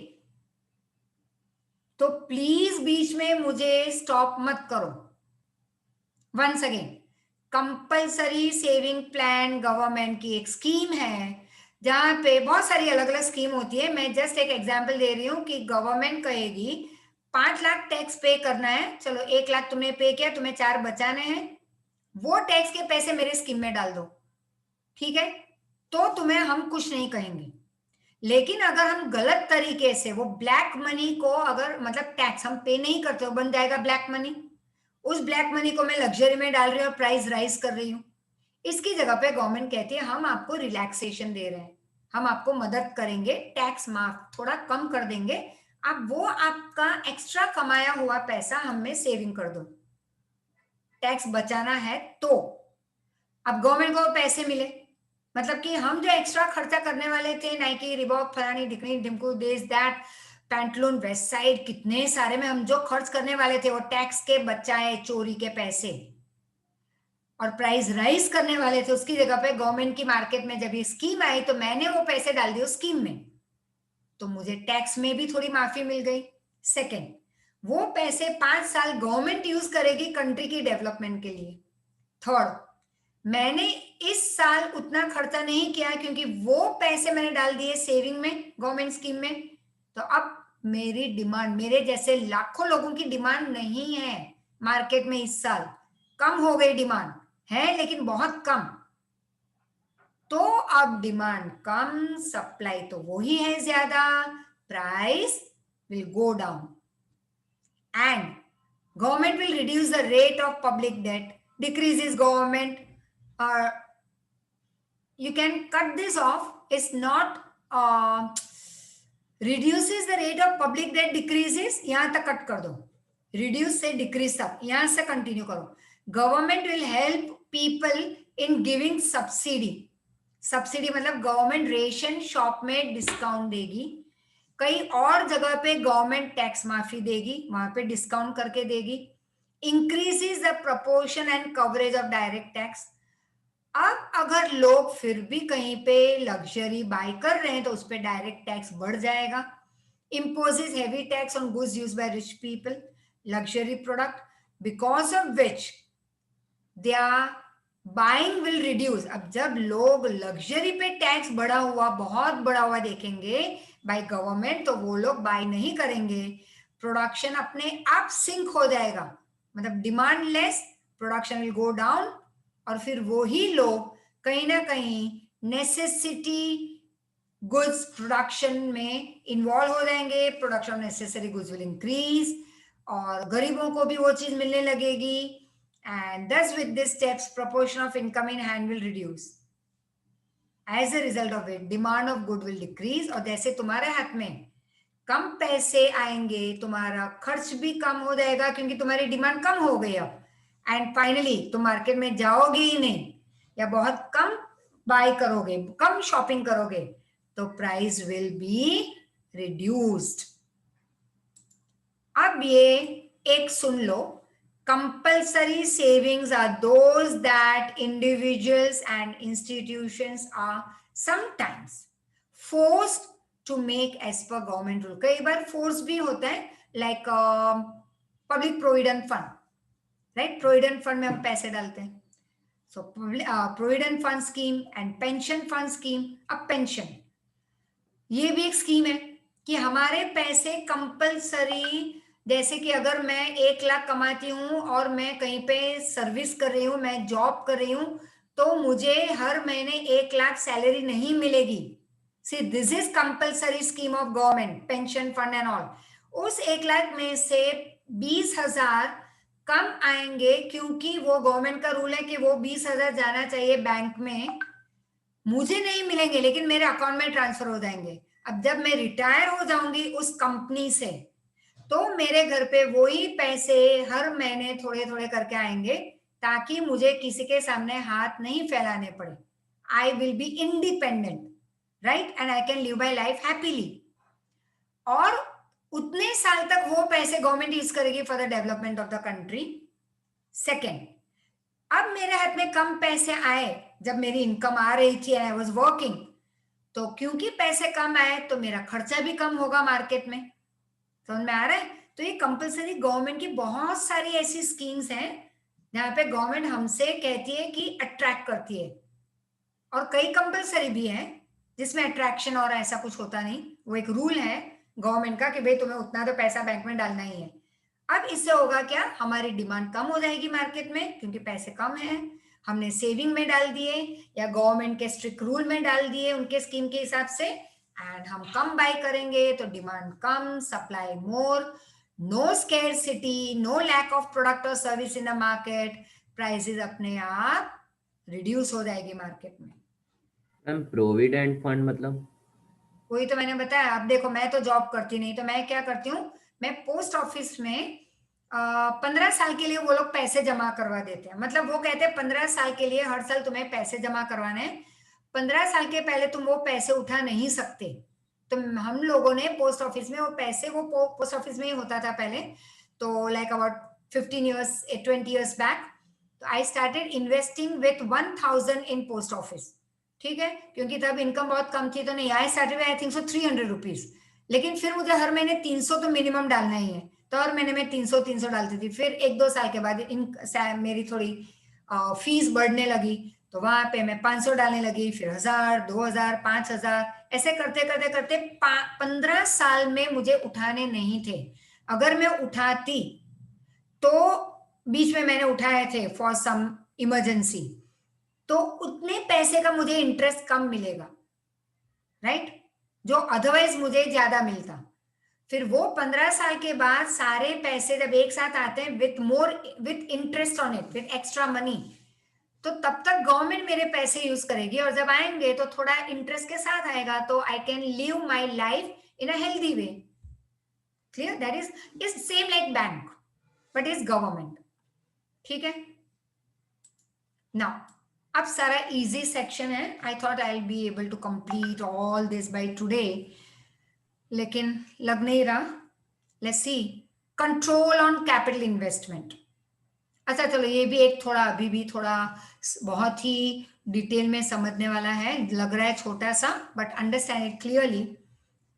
तो प्लीज बीच में मुझे स्टॉप मत करो। Once again, compulsory saving plan government की एक स्कीम है जहां पे बहुत सारी अलग अलग स्कीम होती है। मैं जस्ट एक एग्जांपल दे रही हूं कि गवर्नमेंट कहेगी 5 लाख टैक्स पे करना है, चलो 1 लाख तुमने पे किया, तुम्हें 4 बचाने हैं, वो टैक्स के पैसे मेरे स्कीम में डाल दो, ठीक है, तो तुम्हें हम कुछ नहीं कहेंगे। लेकिन अगर हम गलत तरीके से वो ब्लैक मनी को, अगर मतलब टैक्स हम पे नहीं करते हो, बन जाएगा ब्लैक मनी, उस ब्लैक मनी को मैं लग्जरी में डाल रही हूँ और प्राइस राइज कर रही हूँ। इसकी जगह पे गवर्नमेंट कहती है हम आपको रिलैक्सेशन दे रहे हैं, हम आपको मदद करेंगे, टैक्स माफ थोड़ा कम कर देंगे, आप वो आपका एक्स्ट्रा कमाया हुआ पैसा हमें सेविंग कर दो। टैक्स बचाना है तो अब गवर्नमेंट को पैसे मिले, मतलब कि हम जो एक्स्ट्रा खर्चा करने वाले थे, नाइकी, रिबॉक, फलानी ढिकनी ढिमकू, this that, Pantaloon, Westside, कितने सारे में हम जो खर्च करने वाले थे वो टैक्स के बचाए चोरी के पैसे, और प्राइस राइज करने वाले थे, उसकी जगह पे गवर्नमेंट की मार्केट में जब ये स्कीम आई तो मैंने वो पैसे डाल दिए उस स्कीम में, तो मुझे टैक्स में भी थोड़ी माफी मिल गई। सेकेंड, वो पैसे 5 साल गवर्नमेंट यूज करेगी कंट्री की डेवलपमेंट के लिए। थर्ड, मैंने इस साल उतना खर्चा नहीं किया क्योंकि वो पैसे मैंने डाल दिए सेविंग में, गवर्नमेंट स्कीम में, तो अब मेरी डिमांड, मेरे जैसे लाखों लोगों की डिमांड नहीं है मार्केट में, इस साल कम हो गई, डिमांड है लेकिन बहुत कम, तो अब डिमांड कम, सप्लाई तो वही है ज्यादा, price will go down and government will reduce the rate of public debt, decreases government, you can cut this off, it's not reduces the rate of public debt decreases, यहां तक कट कर दो, reduce से decrease तक, यहां से कंटिन्यू करो। Government will help people in giving subsidy, subsidy मतलब गवर्नमेंट रेशन शॉप में डिस्काउंट देगी, कई और जगह पे गवर्नमेंट टैक्स माफी देगी, वहां पे डिस्काउंट करके देगी, increases the proportion and coverage of direct tax. अब अगर लोग फिर भी कहीं पे लग्जरी बाय कर रहे हैं तो उस पर डायरेक्ट टैक्स बढ़ जाएगा। imposes heavy tax on goods used by rich people, luxury product, because of which their buying will reduce। अब जब लोग लग्जरी पे टैक्स बढ़ा हुआ, बहुत बढ़ा हुआ देखेंगे बाय गवर्नमेंट, तो वो लोग बाय नहीं करेंगे, प्रोडक्शन अपने आप सिंक हो जाएगा, मतलब demand less, production will go down, और फिर वही लोग कहीं ना कहीं नेसेसिटी गुड्स प्रोडक्शन में इन्वॉल्व हो जाएंगे, production of necessary goods will increase, और गरीबों को भी वो चीज मिलने लगेगी, and thus with this steps proportion of income in hand will reduce, as a result of it demand of good will decrease। और जैसे तुम्हारे हाथ में कम पैसे आएंगे, तुम्हारा खर्च भी कम हो जाएगा क्योंकि तुम्हारी डिमांड कम हो गई अब, एंड फाइनली तुम मार्केट में जाओगे ही नहीं या बहुत कम बाय करोगे, कम शॉपिंग करोगे, तो प्राइस विल बी रिड्यूस्ड। अब ये एक सुन लो, compulsory savings are those that individuals and institutions are sometimes forced to make as per government rule. कई बार फोर्स भी होता है, like public provident fund, right, provident fund में हम पैसे डालते हैं, so provident fund scheme and pension fund scheme. अब पेंशन, ये भी एक स्कीम है कि हमारे पैसे कंपल्सरी, जैसे कि अगर मैं 1 लाख कमाती हूँ और मैं कहीं पे सर्विस कर रही हूँ, मैं जॉब कर रही हूँ, तो मुझे हर महीने 1 लाख सैलरी नहीं मिलेगी। See this is compulsory scheme of government, pension fund and all. उस 1 लाख में से 20,000 कम आएंगे, क्योंकि वो गवर्नमेंट का रूल है कि वो 20,000 जाना चाहिए बैंक में, मुझे नहीं मिलेंगे लेकिन मेरे अकाउंट में ट्रांसफर हो जाएंगे। अब जब मैं रिटायर हो जाऊंगी उस कंपनी से, तो मेरे घर पे वही पैसे हर महीने थोड़े थोड़े करके आएंगे, ताकि मुझे किसी के सामने हाथ नहीं फैलाने पड़े। आई will be independent, right, and I can live my life happily. और उतने साल तक वो पैसे गवर्नमेंट यूज करेगी for the development of the country. Second, अब मेरे हाथ में कम पैसे आए, जब मेरी इनकम आ रही थी, आई वाज वर्किंग, तो क्योंकि पैसे कम आए तो मेरा खर्चा भी कम होगा मार्केट में। समझ में आ रहा है? तो ये कंपलसरी गवर्नमेंट की बहुत सारी ऐसी स्कीम्स हैं जहां पे गवर्नमेंट हमसे कहती है कि अट्रैक्ट करती है, और कई कंपलसरी भी है जिसमें अट्रैक्शन और ऐसा कुछ होता नहीं। वो एक रूल है गवर्नमेंट का कि भाई तुम्हें उतना तो पैसा बैंक में डालना ही है। अब इससे होगा क्या, हमारी डिमांड कम हो जाएगी मार्केट में, क्योंकि पैसे कम हैं, हमने सेविंग में डाल दिए या गवर्नमेंट के स्ट्रिक्ट रूल में डाल दिए उनके स्कीम के हिसाब से, एंड हम कम बाय करेंगे तो डिमांड कम, supply more, no scarcity, no lack of product और service in the market, prices अपने आप रिड्यूस हो जाएगी मार्केट में। मैम प्रोविडेंट फंड मतलब? वही तो मैंने बताया। अब देखो, मैं तो जॉब करती नहीं, तो मैं क्या करती हूँ, मैं पोस्ट ऑफिस में 15 साल के लिए वो लोग पैसे जमा करवा देते हैं। मतलब वो कहते हैं 15 साल के लिए हर साल तुम्हें पैसे जमा करवाने हैं, 15 साल के पहले तुम वो पैसे उठा नहीं सकते। तो हम लोगों ने पोस्ट ऑफिस में वो पैसे, वो पोस्ट ऑफिस में ही होता था पहले, तो like about 15 years 20 years back, तो I started investing with 1,000 in post office. ठीक है, क्योंकि तब इनकम बहुत कम थी, तो नहीं, I started I think so 300 rupees, लेकिन फिर मुझे हर महीने 300 तो मिनिमम डालना ही है, तो हर महीने में 300 डालती थी। फिर 1-2 साल के बाद मेरी थोड़ी फीस बढ़ने लगी, तो वहां पे मैं 500 डालने लगी, फिर 1,000, 2,000, 5,000, ऐसे करते करते करते 15 साल में मुझे उठाने नहीं थे। अगर मैं उठाती तो बीच में मैंने उठाए थे फॉर सम इमरजेंसी, तो उतने पैसे का मुझे इंटरेस्ट कम मिलेगा, राइट, जो अदरवाइज मुझे ज्यादा मिलता। फिर वो 15 साल के बाद सारे पैसे जब एक साथ आते हैं with interest on it, with extra money, तो तब तक गवर्नमेंट मेरे पैसे यूज करेगी, और जब आएंगे तो थोड़ा इंटरेस्ट के साथ आएगा, तो I can live my life in a healthy way. Clear? That is same like bank but is government. ठीक है, नाउ अब सारा इजी सेक्शन है। I thought I will be able to complete all this by today, लेकिन लग नहीं रहा। Let's see, control on capital investment. अच्छा चलो, ये भी एक थोड़ा, अभी भी थोड़ा बहुत ही डिटेल में समझने वाला है, लग रहा है छोटा सा, but understand it clearly.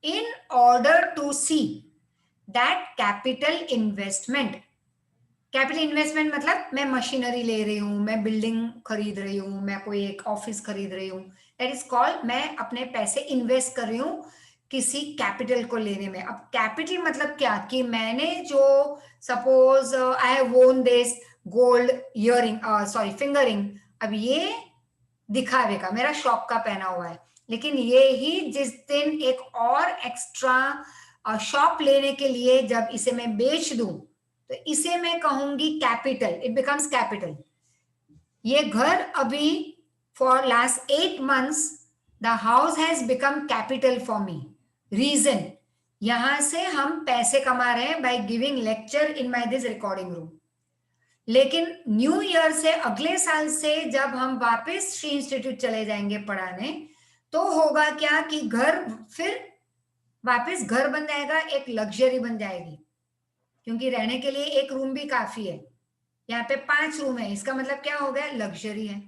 In order to see that capital investment, capital investment मतलब मैं मशीनरी ले रही हूँ, मैं बिल्डिंग खरीद रही हूँ, मैं कोई एक ऑफिस खरीद रही हूँ, दैट इज कॉल्ड, मैं अपने पैसे इन्वेस्ट कर रही हूँ किसी कैपिटल को लेने में। अब कैपिटल मतलब क्या, कि मैंने जो, सपोज आई हैव वोन this gold earring, sorry finger ring, अब ये दिखावे का, मेरा शौक का पहना हुआ है, लेकिन ये ही जिस दिन एक और एक्स्ट्रा शॉप लेने के लिए जब इसे मैं बेच दूं, तो इसे मैं कहूंगी कैपिटल, इट बिकम्स कैपिटल। ये घर अभी for last 8 months the house has become capital for me. Reason, यहां से हम पैसे कमा रहे हैं by giving lecture in my this recording room, लेकिन न्यू ईयर से, अगले साल से जब हम वापस श्री इंस्टीट्यूट चले जाएंगे पढ़ाने, तो होगा क्या कि घर फिर वापस घर बन जाएगा, एक लग्जरी बन जाएगी, क्योंकि रहने के लिए एक रूम भी काफी है। यहाँ पे 5 रूम है, इसका मतलब क्या हो गया, लग्जरी है।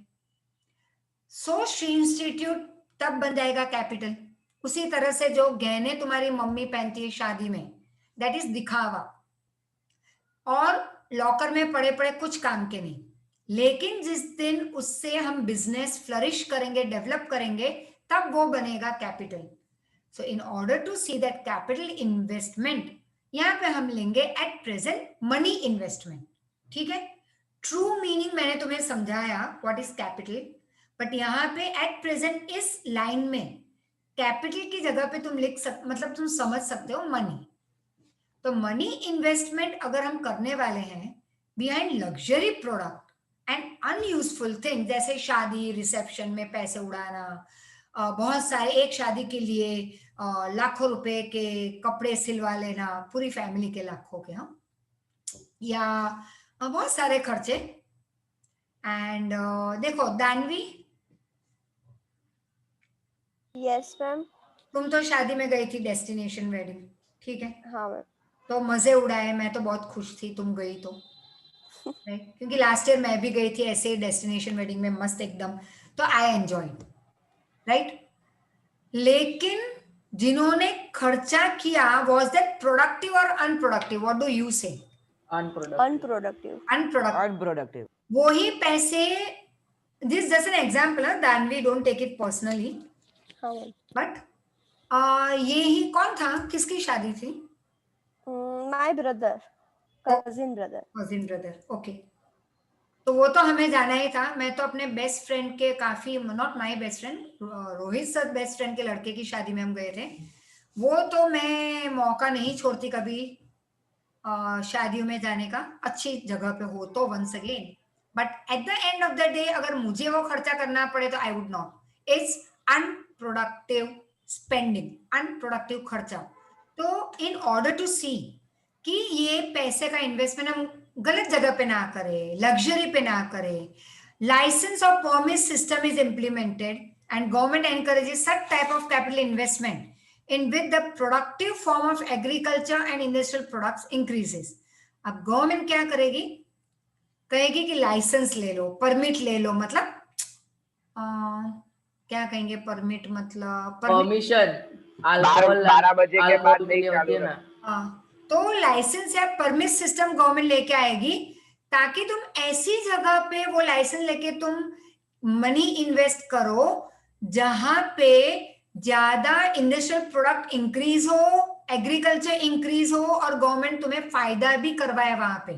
सो श्री इंस्टीट्यूट तब बन जाएगा कैपिटल। उसी तरह से जो गहने तुम्हारी मम्मी पहनती है शादी में, दैट इज दिखावा, और लॉकर में पड़े पड़े कुछ काम के नहीं, लेकिन जिस दिन उससे हम बिजनेस फ्लरिश करेंगे, डेवलप करेंगे, तब वो बनेगा capital. So in order to see that capital investment, यहाँ पे हम लेंगे एट प्रेजेंट मनी इन्वेस्टमेंट। ठीक है, ट्रू मीनिंग मैंने तुम्हें समझाया व्हाट इज कैपिटल, बट यहाँ पे एट प्रेजेंट इस लाइन में कैपिटल की जगह पे तुम लिख मतलब तुम समझ सकते हो मनी। तो मनी इन्वेस्टमेंट अगर हम करने वाले हैं behind luxury product and unuseful thing, जैसे शादी रिसेप्शन में पैसे उड़ाना, बहुत सारे एक शादी के लिए लाखों रुपए के कपड़े सिलवा लेना, पूरी फैमिली के लाखों के, हाँ, या बहुत सारे खर्चे। एंड देखो दानवी, यस मैम। तुम तो शादी में गई थी, डेस्टिनेशन वेडिंग, ठीक है, हाँ मैम। तो मजे उड़ाए, मैं तो बहुत खुश थी तुम गई तो, राइट, क्योंकि लास्ट ईयर मैं भी गई थी ऐसे डेस्टिनेशन वेडिंग में, मस्त एकदम, तो आई एंजॉय, राइट। लेकिन जिन्होंने खर्चा किया, was that productive or unproductive? What do you say? Unproductive. Unproductive. वही पैसे, this just an example, Danvi, don't take it personally, हाँ मैम। बट ये ही कौन था, किसकी शादी थी? My brother, cousin brother. Okay, तो वो तो हमें जाना ही था। मैं तो अपने बेस्ट फ्रेंड के, काफी, not my best friend, Rohit sir best friend के लड़के की शादी में हम गए थे। वो तो मैं मौका नहीं छोड़ती कभी शादियों में जाने का, अच्छी जगह पे हो तो once again, but at the end of the day अगर मुझे वो खर्चा करना पड़े तो I would not. It's unproductive spending, unproductive खर्चा। तो इन ऑर्डर टू सी कि ये पैसे का इन्वेस्टमेंट हम गलत जगह पे ना करें, लग्जरी पे ना करें, लाइसेंस और permit system is implemented and government encourages such type of capital investment in which the productive form of agriculture and industrial products increases. अब गवर्नमेंट क्या करेगी, कहेगी कि लाइसेंस ले लो, परमिट ले लो, मतलब क्या कहेंगे, परमिट मतलब परमिशन, 12 बजे के बाद नहीं चालू है। तो लाइसेंस या परमिट सिस्टम गवर्नमेंट लेके आएगी, ताकि तुम ऐसी जगह पे वो लाइसेंस लेके तुम मनी इन्वेस्ट करो जहां पे ज्यादा इंडस्ट्रियल प्रोडक्ट इंक्रीज हो, एग्रीकल्चर इंक्रीज हो, और गवर्नमेंट तुम्हें फायदा भी करवाए वहां पे,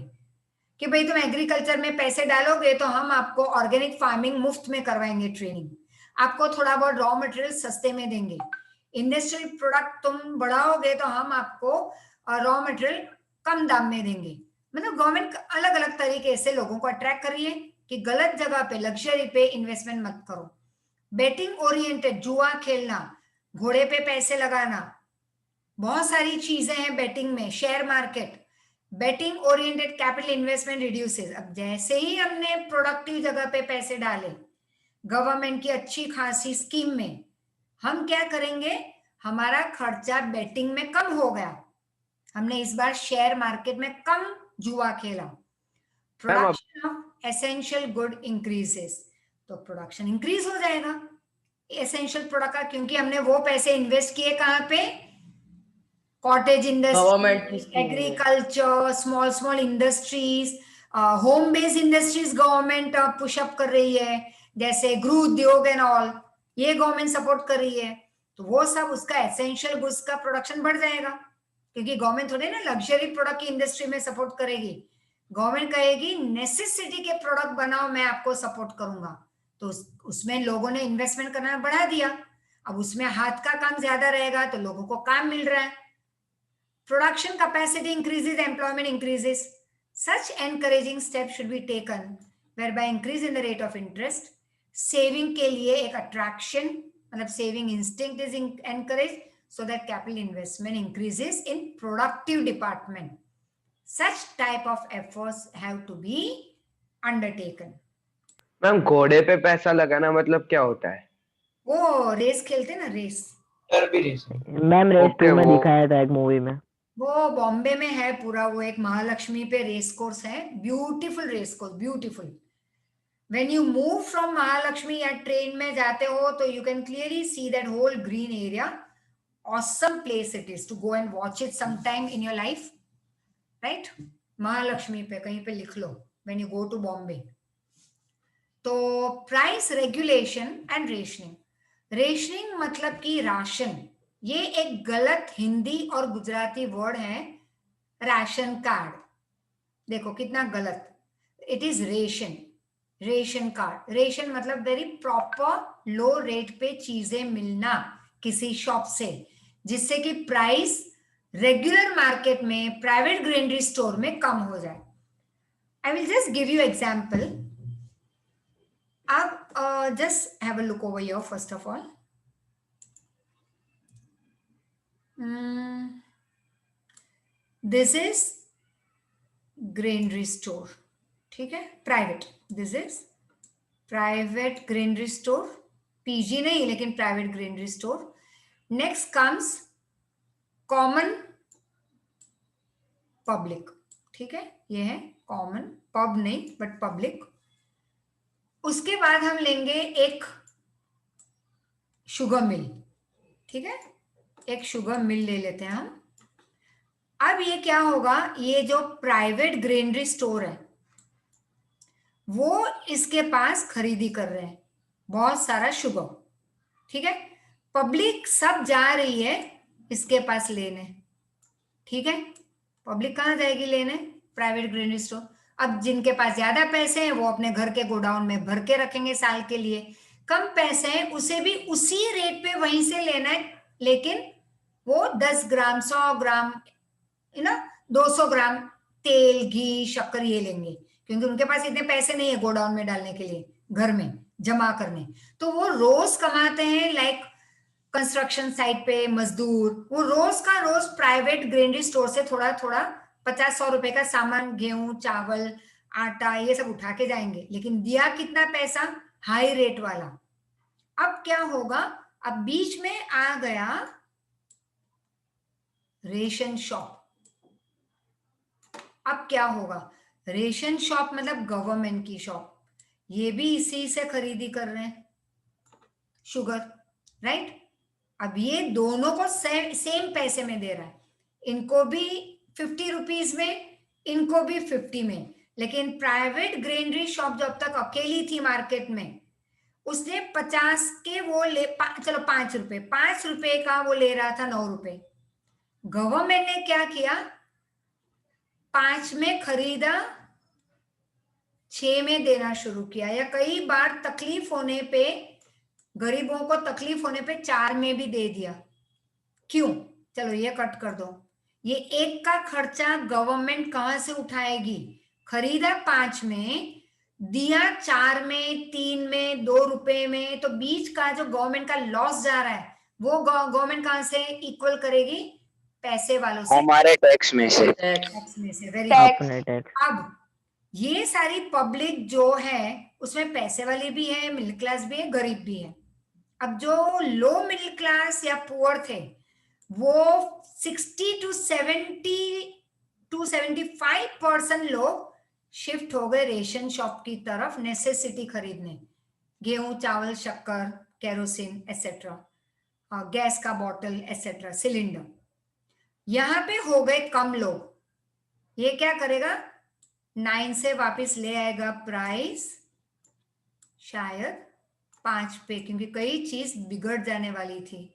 कि भाई तुम एग्रीकल्चर में पैसे डालोगे तो हम आपको ऑर्गेनिक फार्मिंग मुफ्त में करवाएंगे, ट्रेनिंग, आपको थोड़ा बहुत रॉ मटेरियल सस्ते में देंगे, इंडस्ट्रियल प्रोडक्ट तुम बढ़ाओगे तो हम आपको रॉ मटेरियल कम दाम में देंगे। मतलब गवर्नमेंट अलग अलग तरीके से लोगों को अट्रैक्ट कर रही है कि गलत जगह पे, लग्जरी पे इन्वेस्टमेंट मत करो। बेटिंग ओरिएंटेड, जुआ खेलना, घोड़े पे पैसे लगाना, बहुत सारी चीजें हैं बेटिंग में, share market, betting oriented capital investment reduces. अब जैसे ही हमने प्रोडक्टिव जगह पे पैसे डाले गवर्नमेंट की अच्छी खासी स्कीम में, हम क्या करेंगे, हमारा खर्चा बेटिंग में कम हो गया, हमने इस बार शेयर मार्केट में कम जुआ खेला, production of essential good increases, तो प्रोडक्शन इंक्रीज हो जाएगा एसेंशियल प्रोडक्ट का, क्योंकि हमने वो पैसे इन्वेस्ट किए कहां पे, cottage industry, agriculture, small industries, home based industries government push up कर रही है, जैसे गृह उद्योग एंड ऑल, ये गवर्नमेंट सपोर्ट कर रही है, तो वो सब उसका एसेंशियल गुड्स का प्रोडक्शन बढ़ जाएगा, क्योंकि गवर्नमेंट थोड़े ना लग्जरी प्रोडक्ट की इंडस्ट्री में सपोर्ट करेगी, गवर्नमेंट कहेगी नेसेसिटी के प्रोडक्ट बनाओ, मैं आपको सपोर्ट करूंगा, तो उसमें लोगों ने इन्वेस्टमेंट करना बढ़ा दिया, अब उसमें हाथ का काम ज्यादा रहेगा तो लोगों को काम मिल रहा है, production capacity increases, employment increases, such encouraging step should be taken whereby increase in the rate of interest, saving के लिए एक अट्रैक्शन, मतलब saving instinct is encouraged so that capital investment increases in productive department. Such type of efforts have to be undertaken. Ma'am घोड़े पे पैसा लगाना मतलब क्या होता है? वो रेस खेलते ना, रेस, मैम रेस 2 में दिखाया था एक मूवी में, वो बॉम्बे में है पूरा, वो एक महालक्ष्मी पे रेस कोर्स है, beautiful race course, beautiful. When you move from Mahalakshmi या ट्रेन में जाते हो तो you can clearly see that whole green area. Awesome place it is to go and watch it sometime in your life, right? Mahalakshmi पे कहीं पे लिख लो when you go to Bombay. तो price regulation and rationing, rationing मतलब कि राशन, ये एक गलत हिंदी और गुजराती वर्ड है, राशन कार्ड, देखो कितना गलत, it is ration, ration card, ration मतलब वेरी प्रॉपर लो रेट पे चीजें मिलना किसी शॉप से, जिससे कि प्राइस रेगुलर मार्केट में, प्राइवेट ग्रेनरी स्टोर में कम हो जाए। I will just give you example. अब just have a look over here first of all. This is granary store, ठीक है, private. This is private granary store, PG नहीं लेकिन private granary store. Next comes common public, ठीक है, ये है कॉमन, पब नहीं बट पब्लिक। उसके बाद हम लेंगे एक शुगर मिल, ठीक है, एक शुगर मिल ले लेते हैं हम। अब ये क्या होगा, ये जो प्राइवेट ग्रेनरी स्टोर है वो इसके पास खरीदी कर रहे हैं बहुत सारा शुगर, ठीक है। पब्लिक सब जा रही है इसके पास लेने, ठीक है। पब्लिक कहाँ जाएगी लेने? Private granary store. अब जिनके पास ज्यादा पैसे हैं वो अपने घर के गोडाउन में भर के रखेंगे साल के लिए। कम पैसे हैं उसे भी उसी रेट पे वहीं से लेना है, लेकिन वो 10 ग्राम 100 ग्राम 200 ग्राम तेल घी शक्कर ये लेंगे, क्योंकि उनके पास इतने पैसे नहीं है गोडाउन में डालने के लिए, घर में जमा करने। तो वो रोज कमाते हैं, लाइक कंस्ट्रक्शन साइट पे मजदूर, वो रोज का रोज प्राइवेट ग्रेनरी स्टोर से थोड़ा थोड़ा 50-100 रुपए का सामान, गेहूं चावल आटा ये सब उठा के जाएंगे, लेकिन दिया कितना पैसा? हाई रेट वाला। अब क्या होगा, अब बीच में आ गया रेशन शॉप। अब क्या होगा, रेशन शॉप मतलब गवर्नमेंट की शॉप, ये भी इसी से खरीदी कर रहे हैं शुगर, राइट। अब ये दोनों को सेम पैसे में दे रहा है, इनको भी 50 रुपीज में, इनको भी 50 में। लेकिन प्राइवेट ग्रेनरी शॉप जब तक अकेली थी मार्केट में, उसने 50 के वो ले चलो 5 रुपए, 5 रुपए का वो ले रहा था 9 रुपए। गवर्नमेंट ने क्या किया, 5 में खरीदा, 6 में देना शुरू किया, या कई बार तकलीफ होने पे, गरीबों को तकलीफ होने पे 4 में भी दे दिया। क्यों? चलो ये कट कर दो, ये एक का खर्चा गवर्नमेंट कहां से उठाएगी? खरीदा 5 में, दिया 4 में, 3 में, 2 रुपए में, तो बीच का जो गवर्नमेंट का लॉस जा रहा है वो गवर्नमेंट कहां से इक्वल करेगी? पैसे वालों से, हमारे टैक्स में से। टैक्स में से, वेरी अपने टैक्स। अब ये सारी पब्लिक जो है उसमें पैसे वाली भी है, मिडिल क्लास भी है, गरीब भी है। अब जो लो मिडिल क्लास या पुअर थे वो 60 to 75% लोग शिफ्ट हो गए रेशन शॉप की तरफ, नेसेसिटी खरीदने, गेहूं चावल शक्कर केरोसिन एसेट्रा, गैस का बॉटल एसेट्रा, सिलेंडर। यहां पे हो गए कम लोग। ये क्या करेगा, 9 से वापस ले आएगा प्राइस शायद 5 पे, क्योंकि कई चीज बिगड़ जाने वाली थी।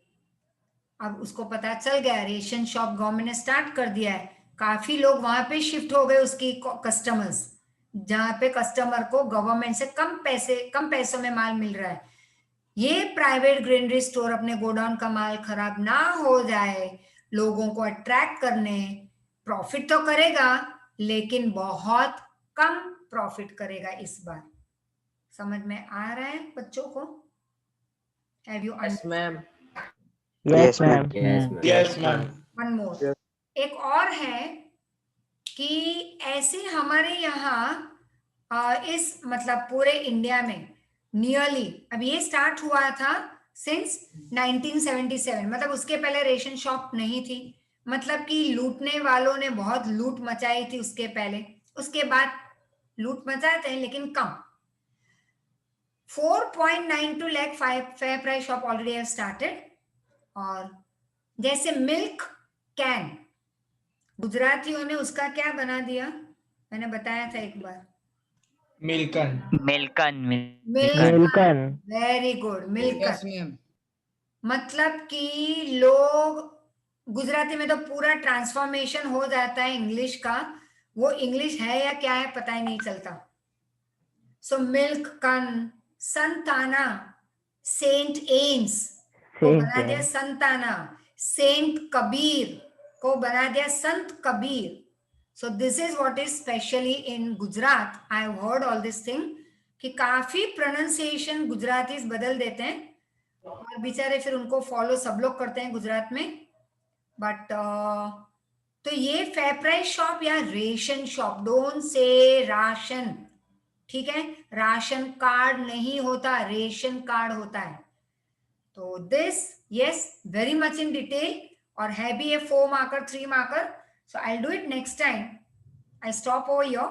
अब उसको पता चल गया, रेशन शॉप गवर्नमेंट ने स्टार्ट कर दिया है, काफी लोग वहां पे शिफ्ट हो गए, उसकी कस्टमर्स, जहां पे कस्टमर को गवर्नमेंट से कम पैसों में माल मिल रहा है। ये प्राइवेट ग्रेनरी स्टोर अपने गोडाउन का माल खराब ना हो जाए, लोगों को अट्रैक्ट करने, प्रॉफिट तो करेगा लेकिन बहुत कम प्रॉफिट करेगा इस बार। समझ में आ रहा है बच्चों को? Have you ma'am? Yes ma'am. Yes ma'am. One more, एक और है कि ऐसे हमारे यहाँ इस मतलब पूरे इंडिया में नियरली, अब ये स्टार्ट हुआ था सिंस 1977, मतलब उसके पहले रेशन शॉप नहीं थी, मतलब कि लूटने वालों ने बहुत लूट मचाई थी उसके पहले, उसके बाद लूट मचाते हैं लेकिन कम। 4.92 lakh fair price shop already have started. और जैसे मिल्क कैन, गुजरातियों ने उसका क्या बना दिया, मैंने बताया था एक बार, मिल्कन। Very good, मिल्कन। मतलब कि लोग, गुजराती में तो पूरा ट्रांसफॉर्मेशन हो जाता है इंग्लिश का, वो इंग्लिश है या क्या है पता ही नहीं चलता। सो मिल्क कन, संताना, सेंट एम्स को बना दिया संताना, सेंट कबीर को बना दिया संत Kabir. So this is what is specially in Gujarat. I have heard all this thing कि काफी प्रोनाउंसिएशन गुजरातीज बदल देते हैं और बेचारे फिर उनको फॉलो सब लोग करते हैं गुजरात में. बट तो ये फेयर प्राइस शॉप या ration shop, don't say ration, ठीक है. राशन कार्ड नहीं होता, रेशन कार्ड होता है. तो this yes very much in detail और है भी ये 4 marker 3 marker. So I'll do it next time. I stop over here.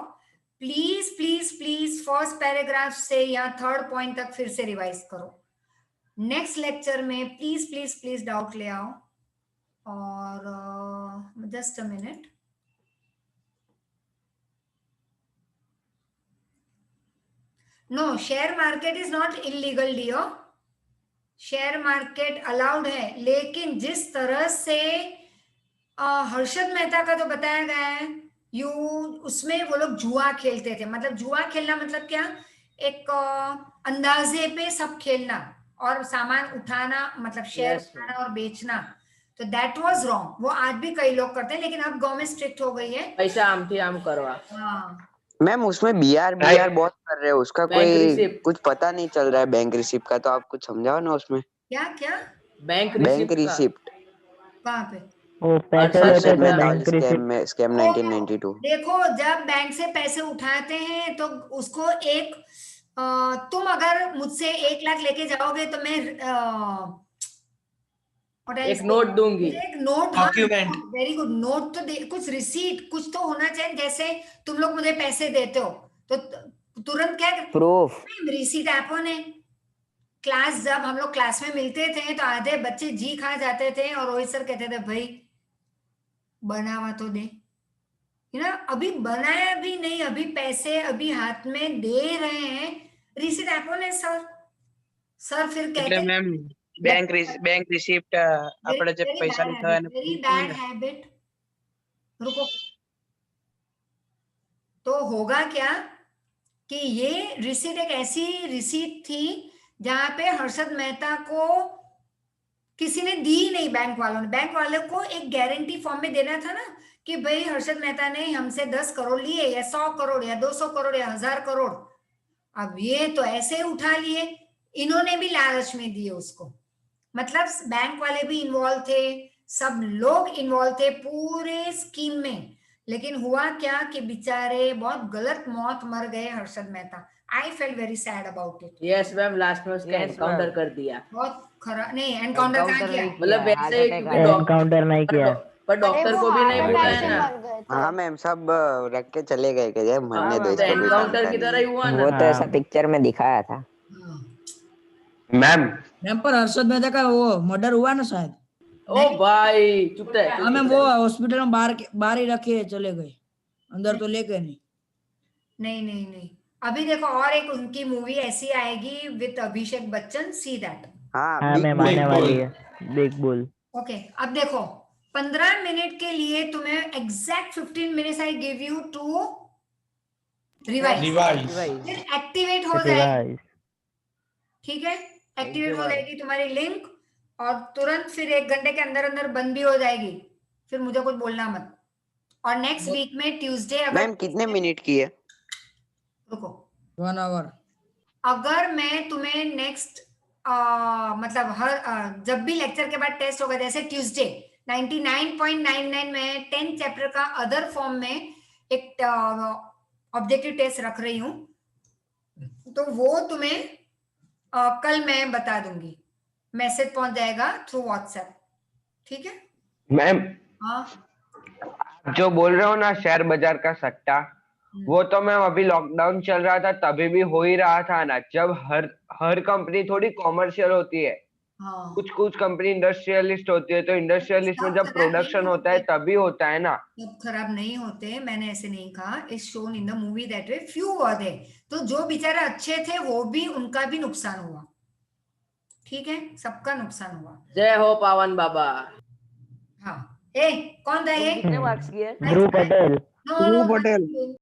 Please, please, please first paragraph से या थर्ड पॉइंट तक फिर से रिवाइज करो. नेक्स्ट लेक्चर में प्लीज प्लीज प्लीज डाउट ले आओ. और just a minute. No, share market is not illegal dear. Share market allowed है, लेकिन जिस तरह से हर्षद मेहता का तो बताया गया है, उसमें वो लोग जुआ खेलते थे. मतलब जुआ खेलना मतलब क्या, एक अंदाजे पे सब खेलना और सामान उठाना, मतलब शेयर उठाना और बेचना. तो दैट वाज रॉन्ग. वो आज भी कई लोग करते हैं, लेकिन अब गवर्नमेंट स्ट्रिक्ट हो गई है. पैसा आम थी आम करवा. हाँ मैम उसमें बीआर बहुत कर रहे हैं, उसका कोई कुछ पता नहीं चल रहा है. बैंक रिसिप्ट का तो आप कुछ समझाओ ना उसमें. क्या क्या बैंक रिसिप्ट कहाँ पे? स्कैम 1992. देखो, जब बैंक से पैसे उठाते हैं तो उसको एक तुम अगर मुझसे 1 लाख लेके जाओगे तो मैं एक नोट दूंगी. एक नोट, वेरी गुड. नोट तो कुछ रिसीट कुछ तो होना चाहिए. जैसे तुम लोग मुझे पैसे देते हो तो तुरंत क्या प्रूफ रिसीट ऐपोन है. क्लास जब हम लोग क्लास में मिलते थे तो आधे बच्चे जी खा जाते थे और रोहित सर कहते थे भाई बनावा तो दे, ना. अभी बनाया भी नहीं, अभी पैसे अभी हाथ में दे रहे हैं. रिसीट ऐपोन है सर. सर फिर कहते हैं मैम बैंक रिसिप्ट આપણે જે પૈસા લીધા એને वेरी बैड हैबिट. रुको, तो होगा क्या कि ये रिसीट एक ऐसी रिसीट थी जहां पे हर्षद मेहता को किसी ने दी नहीं. बैंक वालों ने, बैंक वालों को एक गारंटी फॉर्म में देना था ना कि भाई हर्षद मेहता ने हमसे 10 करोड़ लिए या 100 करोड़ या 200 करोड़ या 1000 करोड़. अब ये तो ऐसे उठा लिए, इन्होंने भी लालच में दिए उसको. मतलब बैंक वाले भी इन्वॉल्व थे, सब लोग इन्वॉल्व थे पूरे स्कीम में. लेकिन हुआ क्या कि बेचारे बहुत गलत मौत मर गए Harshad Mehta. I felt very sad about it. Yes ma'am, last में उसका एनकाउंटर कर दिया. बहुत खराब. नहीं, एनकाउंटर कहाँ किया? मतलब वैसे एनकाउंटर नहीं किया, पर डॉक्टर को भी नहीं बुलाया ना. हाँ मैम, सब रख के चले गए कि मरने दो इसको. एनकाउंटर की तरह ही हुआ ना. वो तो ऐसा पिक्चर में दिखाया था. मैम पर हर्षद मेहता का वो मर्डर हुआ ना शायद. ओ भाई चुप रहे. हाँ मैम, वो हॉस्पिटल में बाहर ही रखे चले गए, अंदर तो लेके नहीं. नहीं. अभी देखो और एक उनकी मूवी ऐसी आएगी with Abhishek Bachchan. See that. हाँ मैम, आने वाली है बिग बुल. ओके, अब देखो 15 मिनट के लिए तुम्हें exact 15 minutes I give you to revise. फिर एक्टिवेट हो जाएगी. ठीक है, एक्टिवेट हो जाएगी तुम्हारी लिंक और तुरंत फिर 1 घंटे के अंदर अंदर बंद भी हो जाएगी. फिर मुझे कुछ बोलना मत. और नेक्स्ट वीक में ट्यूसडे मैम कितने मिनट की है? रुको, 1 आवर. अगर मैं तुम्हें नेक्स्ट मतलब हर जब भी लेक्चर के बाद टेस्ट होगा, जैसे ट्यूसडे 99.99 में 10 चैप्टर का अदर फॉर्म में एक ऑब्जेक्टिव टेस्ट रख रही हूं, तो वो तुम्हें कल मैं बता दूंगी. मैसेज पहुंच जाएगा थ्रू व्हाट्सएप. ठीक है मैम? हाँ, जो बोल रहे हो ना शेयर बाजार का सट्टा, वो तो मैम अभी लॉकडाउन चल रहा था तभी भी हो ही रहा था ना. जब हर कंपनी थोड़ी कॉमर्शियल होती है, कुछ कंपनी इंडस्ट्रियलिस्ट होती है, तो इंडस्ट्रियलिस्ट में जब प्रोडक्शन होता है तभी होता है ना. सब खराब नहीं होते, मैंने ऐसे नहीं कहा. It's shown in the movie that way few were there. तो जो बेचारे अच्छे थे वो भी, उनका भी नुकसान हुआ. ठीक है, सबका नुकसान हुआ. जय हो पावन बाबा. हाँ, ए कौन था ये? कितने मार्क्स की है? ध्रुव पटेल. नो,